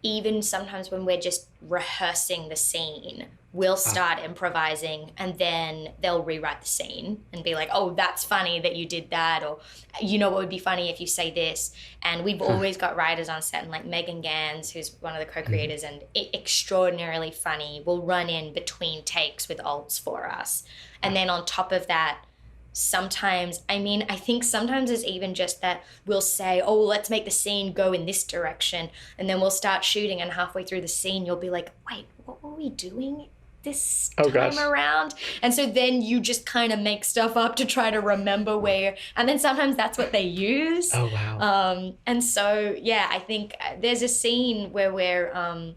even sometimes when we're just rehearsing the scene, we'll start improvising, and then they'll rewrite the scene and be like, oh, that's funny that you did that, or you know what would be funny if you say this. And we've always got writers on set, and like Megan Gans, who's one of the co-creators and extraordinarily funny, will run in between takes with alts for us. And then on top of that, sometimes, I think sometimes it's even just that we'll say, oh, let's make the scene go in this direction, and then we'll start shooting, and halfway through the scene you'll be like, wait, what were we doing this time around? And so then you just kind of make stuff up to try to remember where, and then sometimes that's what they use. Oh wow. And so I think there's a scene where we're on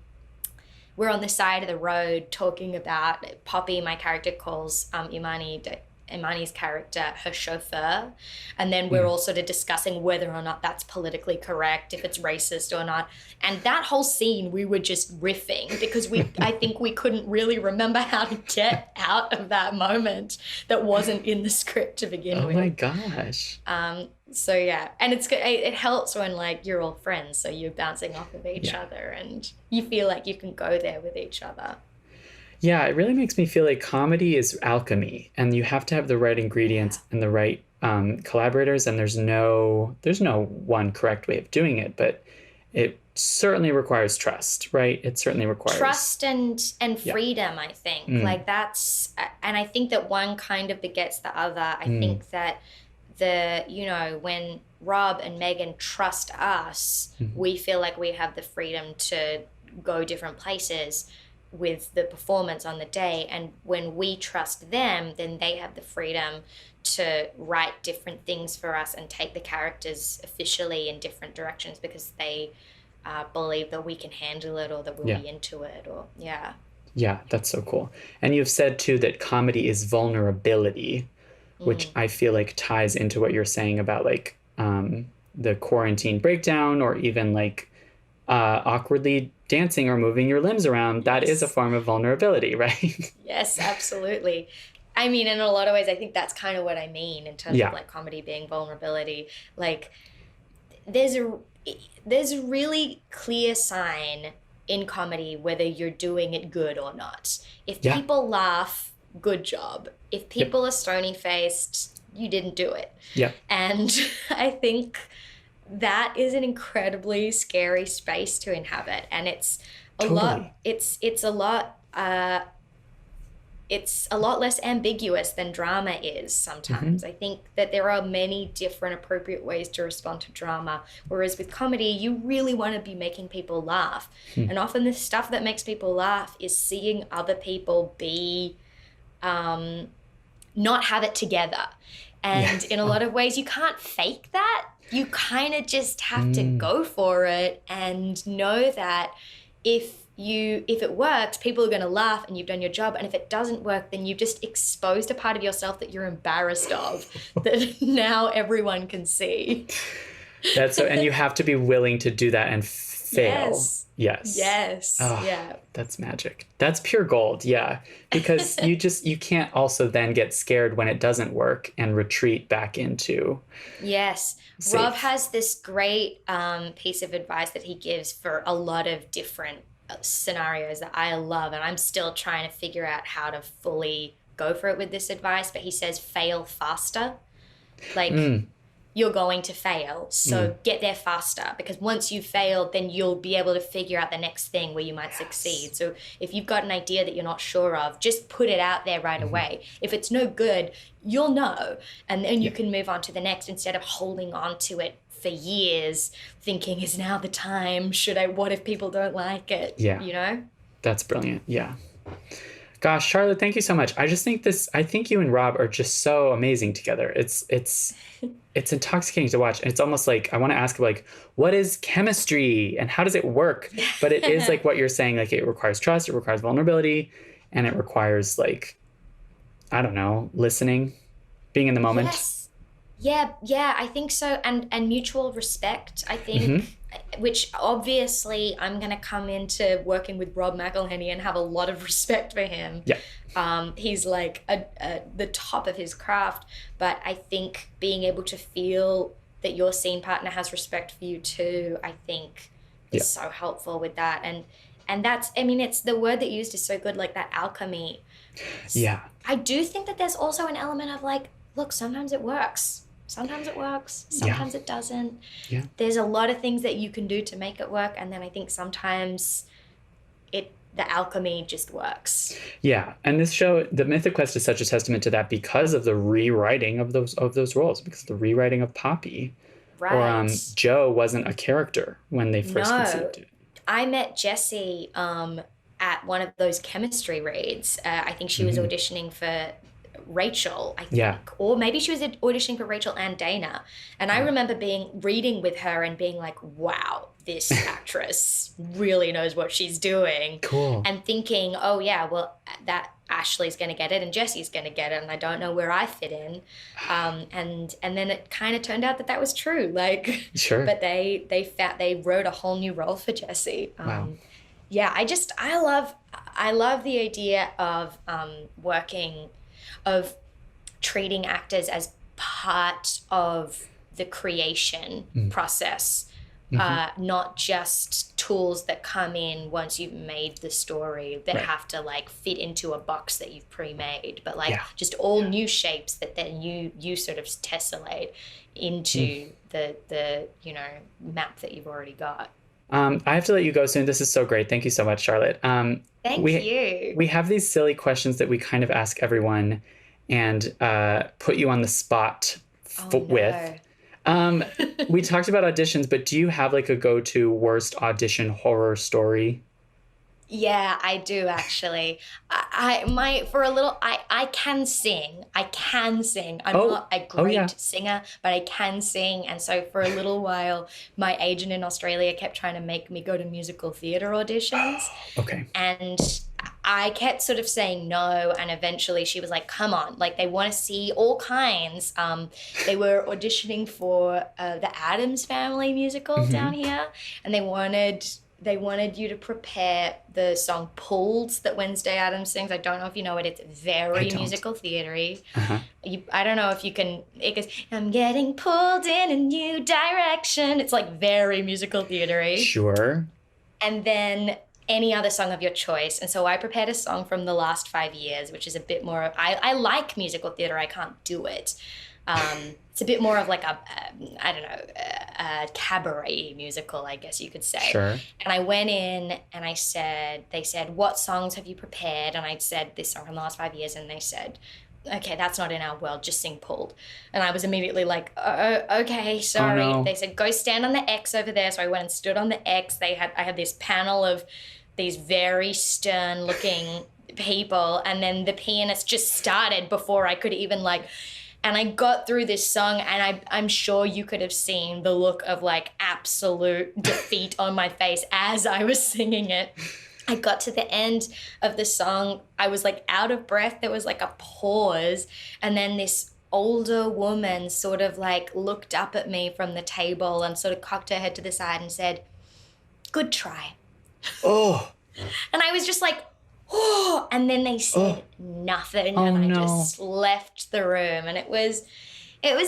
the side of the road talking about, Poppy, my character, calls Imani's character her chauffeur, and then we're all sort of discussing whether or not that's politically correct, if it's racist or not. And that whole scene we were just riffing because I think we couldn't really remember how to get out of that moment that wasn't in the script to begin with. Oh my gosh. So and it helps when like you're all friends, so you're bouncing off of each other and you feel like you can go there with each other. Yeah, it really makes me feel like comedy is alchemy, and you have to have the right ingredients and the right collaborators, and there's no one correct way of doing it, but it certainly requires trust, right? It certainly requires trust and freedom, I think. Like that's, and I think that one kind of begets the other. I think that when Rob and Megan trust us, we feel like we have the freedom to go different places with the performance on the day, and when we trust them, then they have the freedom to write different things for us and take the characters officially in different directions because they believe that we can handle it, or that we'll be into it, or that's so cool. And you've said too that comedy is vulnerability, which I feel like ties into what you're saying about like the quarantine breakdown, or even like awkwardly dancing or moving your limbs around. That is a form of vulnerability, right? Yes, absolutely. In a lot of ways, I think that's kind of what I mean in terms of like comedy being vulnerability. Like there's a really clear sign in comedy whether you're doing it good or not. If people laugh good job. If people are stony-faced, you didn't do it. Yeah. And I think that is an incredibly scary space to inhabit. And it's a lot, it's a lot less ambiguous than drama is sometimes. I think that there are many different appropriate ways to respond to drama, whereas with comedy, you really want to be making people laugh. And often the stuff that makes people laugh is seeing other people be, not have it together. And in a lot of ways, you can't fake that. You kind of just have to go for it and know that if it works, people are going to laugh and you've done your job. And if it doesn't work, then you've just exposed a part of yourself that you're embarrassed of that now everyone can see. That's so, and you have to be willing to do that and fail. Yes. Oh, yeah. That's magic. That's pure gold. Yeah. Because you can't also then get scared when it doesn't work and retreat back into. Yes. Safe. Rob has this great piece of advice that he gives for a lot of different scenarios that I love, and I'm still trying to figure out how to fully go for it with this advice, but he says fail faster. Like you're going to fail, so get there faster, because once you've failed, then you'll be able to figure out the next thing where you might succeed. So if you've got an idea that you're not sure of, just put it out there right away. If it's no good, you'll know, and then you can move on to the next instead of holding on to it for years thinking, is now the time? What if people don't like it? Yeah. You know? That's brilliant. Yeah. Gosh, Charlotte, thank you so much. I think you and Rob are just so amazing together. It's intoxicating to watch. And it's almost like I want to ask, like, what is chemistry and how does it work? But it is like what you're saying, like it requires trust, it requires vulnerability, and it requires, like, I don't know, listening, being in the moment. Yes. Yeah, I think so. And mutual respect, I think, which obviously I'm going to come into working with Rob McElhenney and have a lot of respect for him. Yeah. He's like the top of his craft, but I think being able to feel that your scene partner has respect for you too, I think is so helpful with that. And that's, I mean, it's the word that you used is so good, like that alchemy. Yeah. I do think that there's also an element of like, look, sometimes it works. Sometimes it works. Sometimes it doesn't. Yeah. There's a lot of things that you can do to make it work. And then I think sometimes the alchemy just works. Yeah. And this show, the Mythic Quest, is such a testament to that because of the rewriting of those roles, because of the rewriting of Poppy. Right. Or Joe wasn't a character when they first conceived it. I met Jessie at one of those chemistry reads. I think she was auditioning for Rachel, I think, or maybe she was auditioning for Rachel and Dana. And I remember reading with her and being like, wow, this actress really knows what she's doing. Cool. And thinking, oh yeah, well, that Ashley's going to get it and Jessie's going to get it, and I don't know where I fit in. And then it kind of turned out that was true. Like, sure. But they wrote a whole new role for Jessie. Wow. Yeah, I love the idea of of treating actors as part of the creation process, not just tools that come in once you've made the story that have to like fit into a box that you've pre-made, but like just all new shapes that then you sort of tessellate into the map that you've already got. I have to let you go soon. This is so great. Thank you so much, Charlotte. Thank you. We have these silly questions that we kind of ask everyone and put you on the spot with. We talked about auditions, but do you have like a go-to worst audition horror story? Yeah, I do actually. I can sing. I'm not a great singer, but I can sing. And so for a little while, my agent in Australia kept trying to make me go to musical theatre auditions. Okay. And I kept sort of saying no, and eventually she was like, come on, like they want to see all kinds. They were auditioning for the Addams Family musical down here, and they wanted you to prepare the song Pulled that Wednesday Addams sings. I don't know if you know it. It's very musical theatre-y. I don't know if you can, it goes, I'm getting pulled in a new direction. It's like very musical theatre-y. Sure. And then any other song of your choice. And so I prepared a song from the last 5 years, which is a bit more of, I like musical theatre, I can't do it. It's a bit more of like a cabaret musical, I guess you could say. Sure. And I went in and they said, what songs have you prepared? And I said, this song from the last 5 years. And they said, okay, that's not in our world, just sing Pulled. And I was immediately like, okay, sorry. Oh, no. They said, go stand on the X over there. So I went and stood on the X. I had this panel of these very stern looking people. And then the pianist just started before I could even and I got through this song, and I'm sure you could have seen the look of absolute defeat on my face as I was singing it. I got to the end of the song. I was out of breath. There was a pause. And then this older woman sort of looked up at me from the table and sort of cocked her head to the side and said, "Good try." Oh. And I was just oh, and then they said nothing, and I just left the room, and it was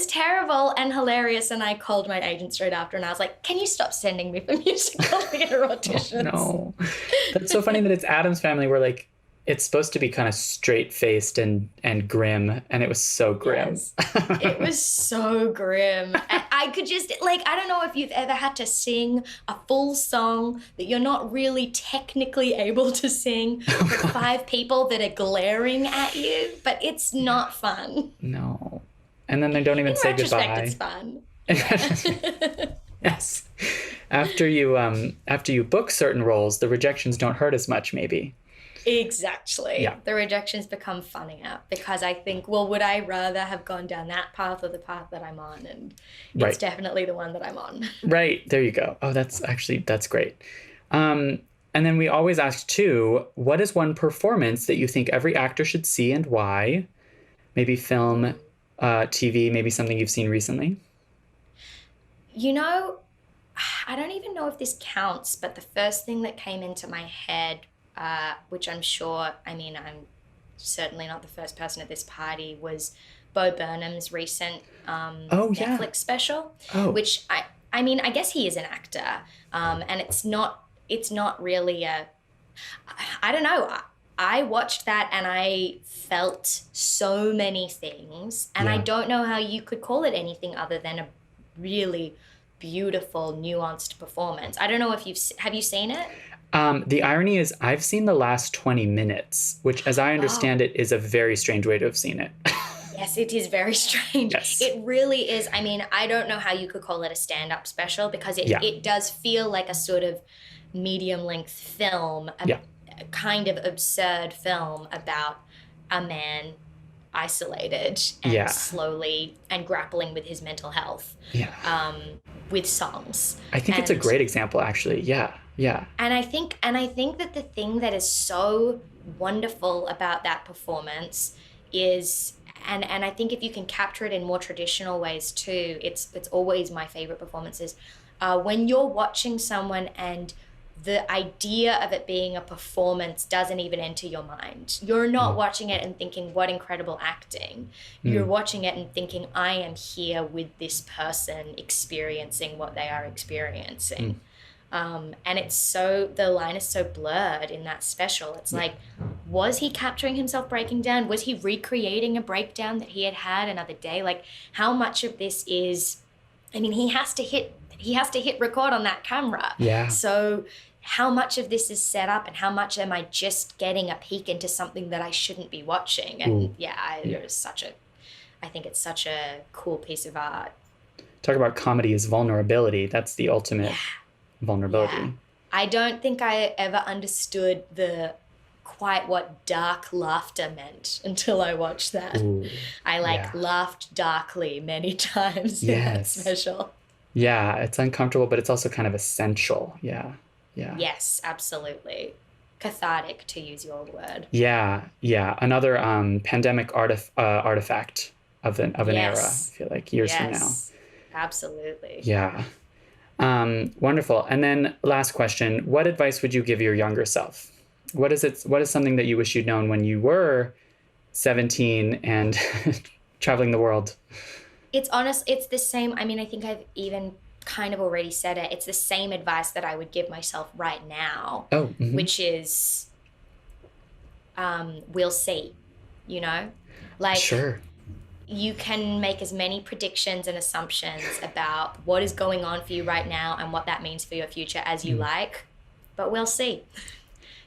terrible and hilarious. And I called my agent straight after, and I was like, "Can you stop sending me for musical theatre auditions?" Oh, no, that's so funny that it's Addams Family, where it's supposed to be kind of straight-faced and grim, and it was so grim. Yes. It was so grim. I could just, I don't know if you've ever had to sing a full song that you're not really technically able to sing for 5 people that are glaring at you, but it's not fun. No. And then they don't even say goodbye. It's fun. Yes. After you book certain roles, the rejections don't hurt as much, maybe. Exactly. Yeah. The rejections become funnier because I think, well, would I rather have gone down that path or the path that I'm on? And it's definitely the one that I'm on. Right. There you go. Oh, that's great. And then we always ask too, what is one performance that you think every actor should see and why? Maybe film, TV, maybe something you've seen recently. I don't even know if this counts, but the first thing that came into my head, which I'm certainly not the first person at this party, was Bo Burnham's recent Netflix special, which I guess he is an actor, and it's not really I don't know. I watched that and I felt so many things, and I don't know how you could call it anything other than a really beautiful, nuanced performance. I don't know if have you seen it? The irony is I've seen the last 20 minutes, which as I understand it is a very strange way to have seen it. Yes, it is very strange. Yes. It really is. I don't know how you could call it a stand-up special because it does feel like a sort of medium-length film, a kind of absurd film about a man isolated and slowly and grappling with his mental health with songs. I think it's a great example, actually. Yeah. And I think that the thing that is so wonderful about that performance is, and I think if you can capture it in more traditional ways too, it's always my favorite performances, when you're watching someone and the idea of it being a performance doesn't even enter your mind. You're not watching it and thinking, what incredible acting. You're watching it and thinking, I am here with this person experiencing what they are experiencing. And the line is so blurred in that special. It's was he capturing himself breaking down? Was he recreating a breakdown that he had another day? How much of this is, he has to hit record on that camera. Yeah. So how much of this is set up and how much am I just getting a peek into something that I shouldn't be watching? And I think it's such a cool piece of art. Talk about comedy as vulnerability. That's the ultimate vulnerability. Yeah. I don't think I ever understood quite what dark laughter meant until I watched that. Ooh, I laughed darkly many times in that special. Yeah, it's uncomfortable, but it's also kind of essential. Yeah. Yes, absolutely. Cathartic, to use your word. Yeah. Another pandemic artifact of an era, I feel like, years from now. Absolutely. Yeah. Wonderful. And then last question, what advice would you give your younger self? What is something that you wish you'd known when you were 17 and traveling the world? It's honest. It's the same. I think I've even kind of already said it. It's the same advice that I would give myself right now, which is, we'll see, you know? Like, sure. You can make as many predictions and assumptions about what is going on for you right now and what that means for your future as you like, but we'll see.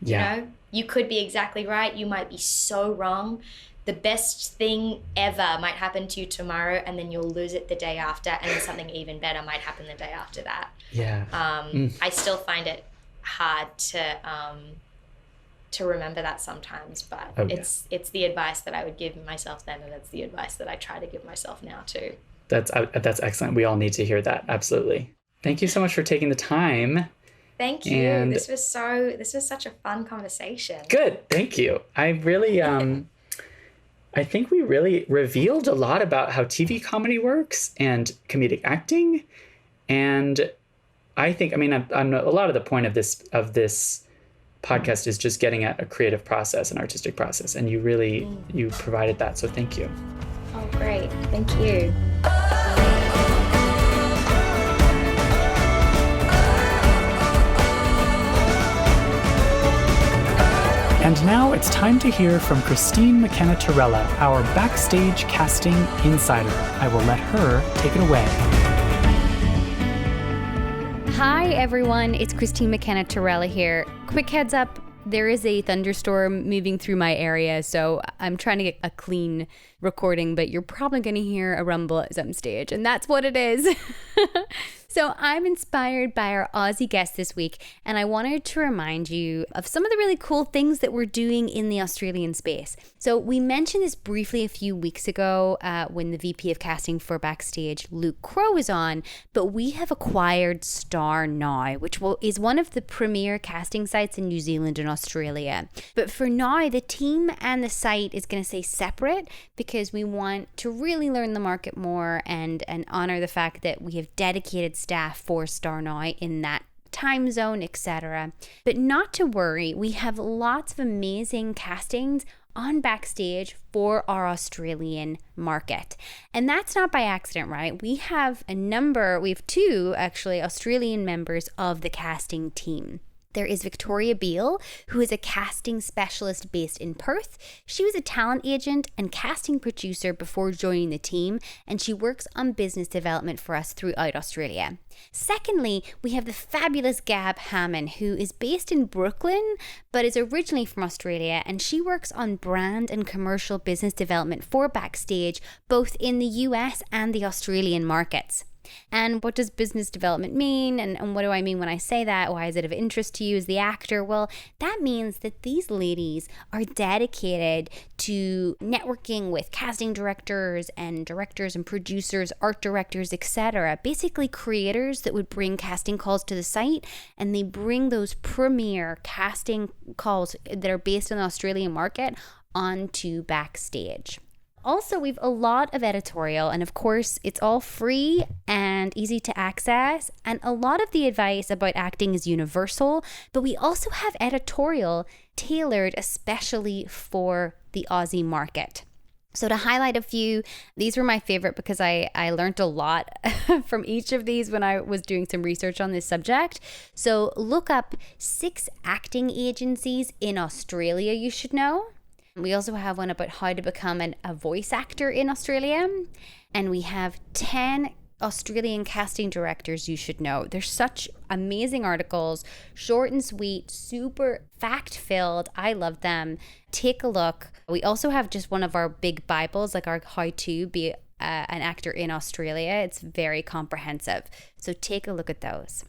You know, you could be exactly right. You might be so wrong. The best thing ever might happen to you tomorrow, and then you'll lose it the day after, and then something even better might happen the day after that. Yeah. I still find it hard to remember that sometimes, but it's the advice that I would give myself then, and it's the advice that I try to give myself now too. That's excellent. We all need to hear that. Absolutely. Thank you so much for taking the time. Thank you. And this was such a fun conversation. Good. Thank you. I really I think we really revealed a lot about how TV comedy works and comedic acting. And I think, I mean, I'm a lot of the point of this podcast is just getting at a creative process, an artistic process. And you provided that. So thank you. Oh, great. Thank you. And now it's time to hear from Christine McKenna-Tirella, our backstage casting insider. I will let her take it away. Hi, everyone. It's Christine McKenna-Tirella here. Quick heads up. There is a thunderstorm moving through my area, so I'm trying to get a clean recording, but you're probably going to hear a rumble at some stage, and that's what it is. So I'm inspired by our Aussie guest this week, and I wanted to remind you of some of the really cool things that we're doing in the Australian space. So we mentioned this briefly a few weeks ago when the VP of casting for Backstage, Luke Crow, was on, but we have acquired Star Now, which is one of the premier casting sites in New Zealand and Australia. But for now, the team and the site is going to stay separate because we want to really learn the market more and honor the fact that we have dedicated staff for Star Now in that time zone, etc. But not to worry, we have lots of amazing castings on Backstage for our Australian market. And that's not by accident, right? We have two actually Australian members of the casting team. There is Victoria Beale, who is a casting specialist based in Perth. She was a talent agent and casting producer before joining the team, and she works on business development for us throughout Australia. Secondly, we have the fabulous Gab Hammond, who is based in Brooklyn, but is originally from Australia, and she works on brand and commercial business development for Backstage, both in the US and the Australian markets. And what does business development mean? And what do I mean when I say that? Why is it of interest to you as the actor? Well, that means that these ladies are dedicated to networking with casting directors and producers, art directors, etc. Basically creators that would bring casting calls to the site, and they bring those premier casting calls that are based on the Australian market onto Backstage. Also, we've a lot of editorial, and of course, it's all free and easy to access, and a lot of the advice about acting is universal, but we also have editorial tailored especially for the Aussie market. So to highlight a few, these were my favorite because I learned a lot from each of these when I was doing some research on this subject. So look up 6 acting agencies in Australia you should know. We also have one about how to become a voice actor in Australia. And we have 10 Australian casting directors you should know. They're such amazing articles, short and sweet, super fact-filled. I love them. Take a look. We also have just one of our big Bibles, like our how to be an actor in Australia. It's very comprehensive. So take a look at those.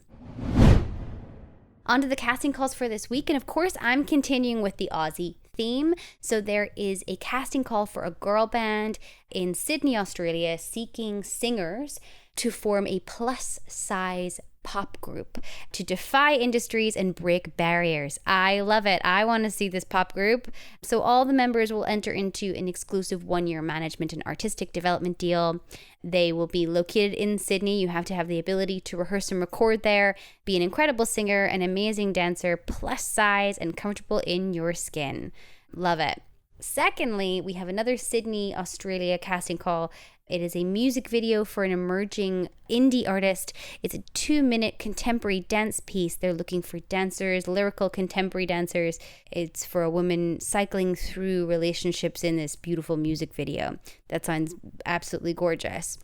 On to the casting calls for this week. And of course, I'm continuing with the Aussie theme. So there is a casting call for a girl band in Sydney, Australia, seeking singers to form a plus-size pop group to defy industries and break barriers. I love it. I want to see this pop group. So all the members will enter into an exclusive 1-year management and artistic development deal. They will be located in Sydney. You have to have the ability to rehearse and record there, be an incredible singer, an amazing dancer, plus size, and comfortable in your skin. Love it. Secondly, we have another Sydney, Australia casting call It is a music video for an emerging indie artist. It's a 2-minute contemporary dance piece. They're looking for dancers, lyrical contemporary dancers. It's for a woman cycling through relationships in this beautiful music video. That sounds absolutely gorgeous.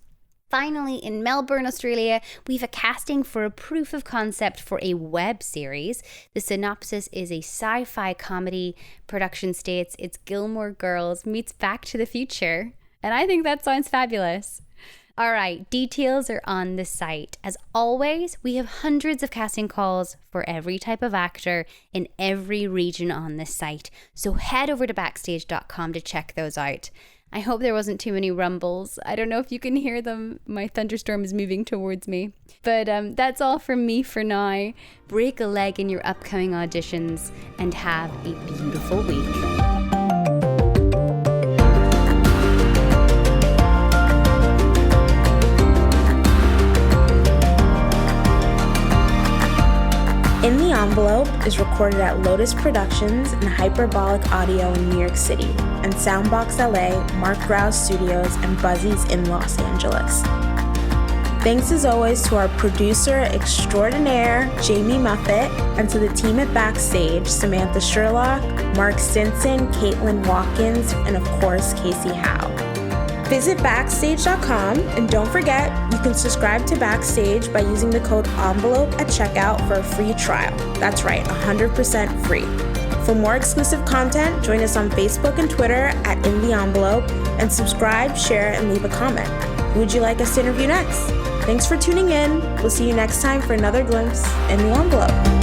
Finally, in Melbourne, Australia, we have a casting for a proof of concept for a web series. The synopsis is a sci-fi comedy. Production states it's Gilmore Girls meets Back to the Future. And I think that sounds fabulous. All right, details are on the site. As always, we have hundreds of casting calls for every type of actor in every region on the site. So head over to backstage.com to check those out. I hope there wasn't too many rumbles. I don't know if you can hear them. My thunderstorm is moving towards me. But that's all from me for now. Break a leg in your upcoming auditions and have a beautiful week. In the Envelope is recorded at Lotus Productions and Hyperbolic Audio in New York City, and Soundbox LA, Mark Grouse Studios, and Buzzies in Los Angeles. Thanks as always to our producer extraordinaire, Jamie Muffett, and to the team at Backstage, Samantha Sherlock, Mark Stinson, Caitlin Watkins, and of course, Kasey Howe. Visit Backstage.com, and don't forget, you can subscribe to Backstage by using the code ENVELOPE at checkout for a free trial. That's right, 100% free. For more exclusive content, join us on Facebook and Twitter at In the Envelope, and subscribe, share, and leave a comment. Who would you like us to interview next? Thanks for tuning in. We'll see you next time for another glimpse in the envelope.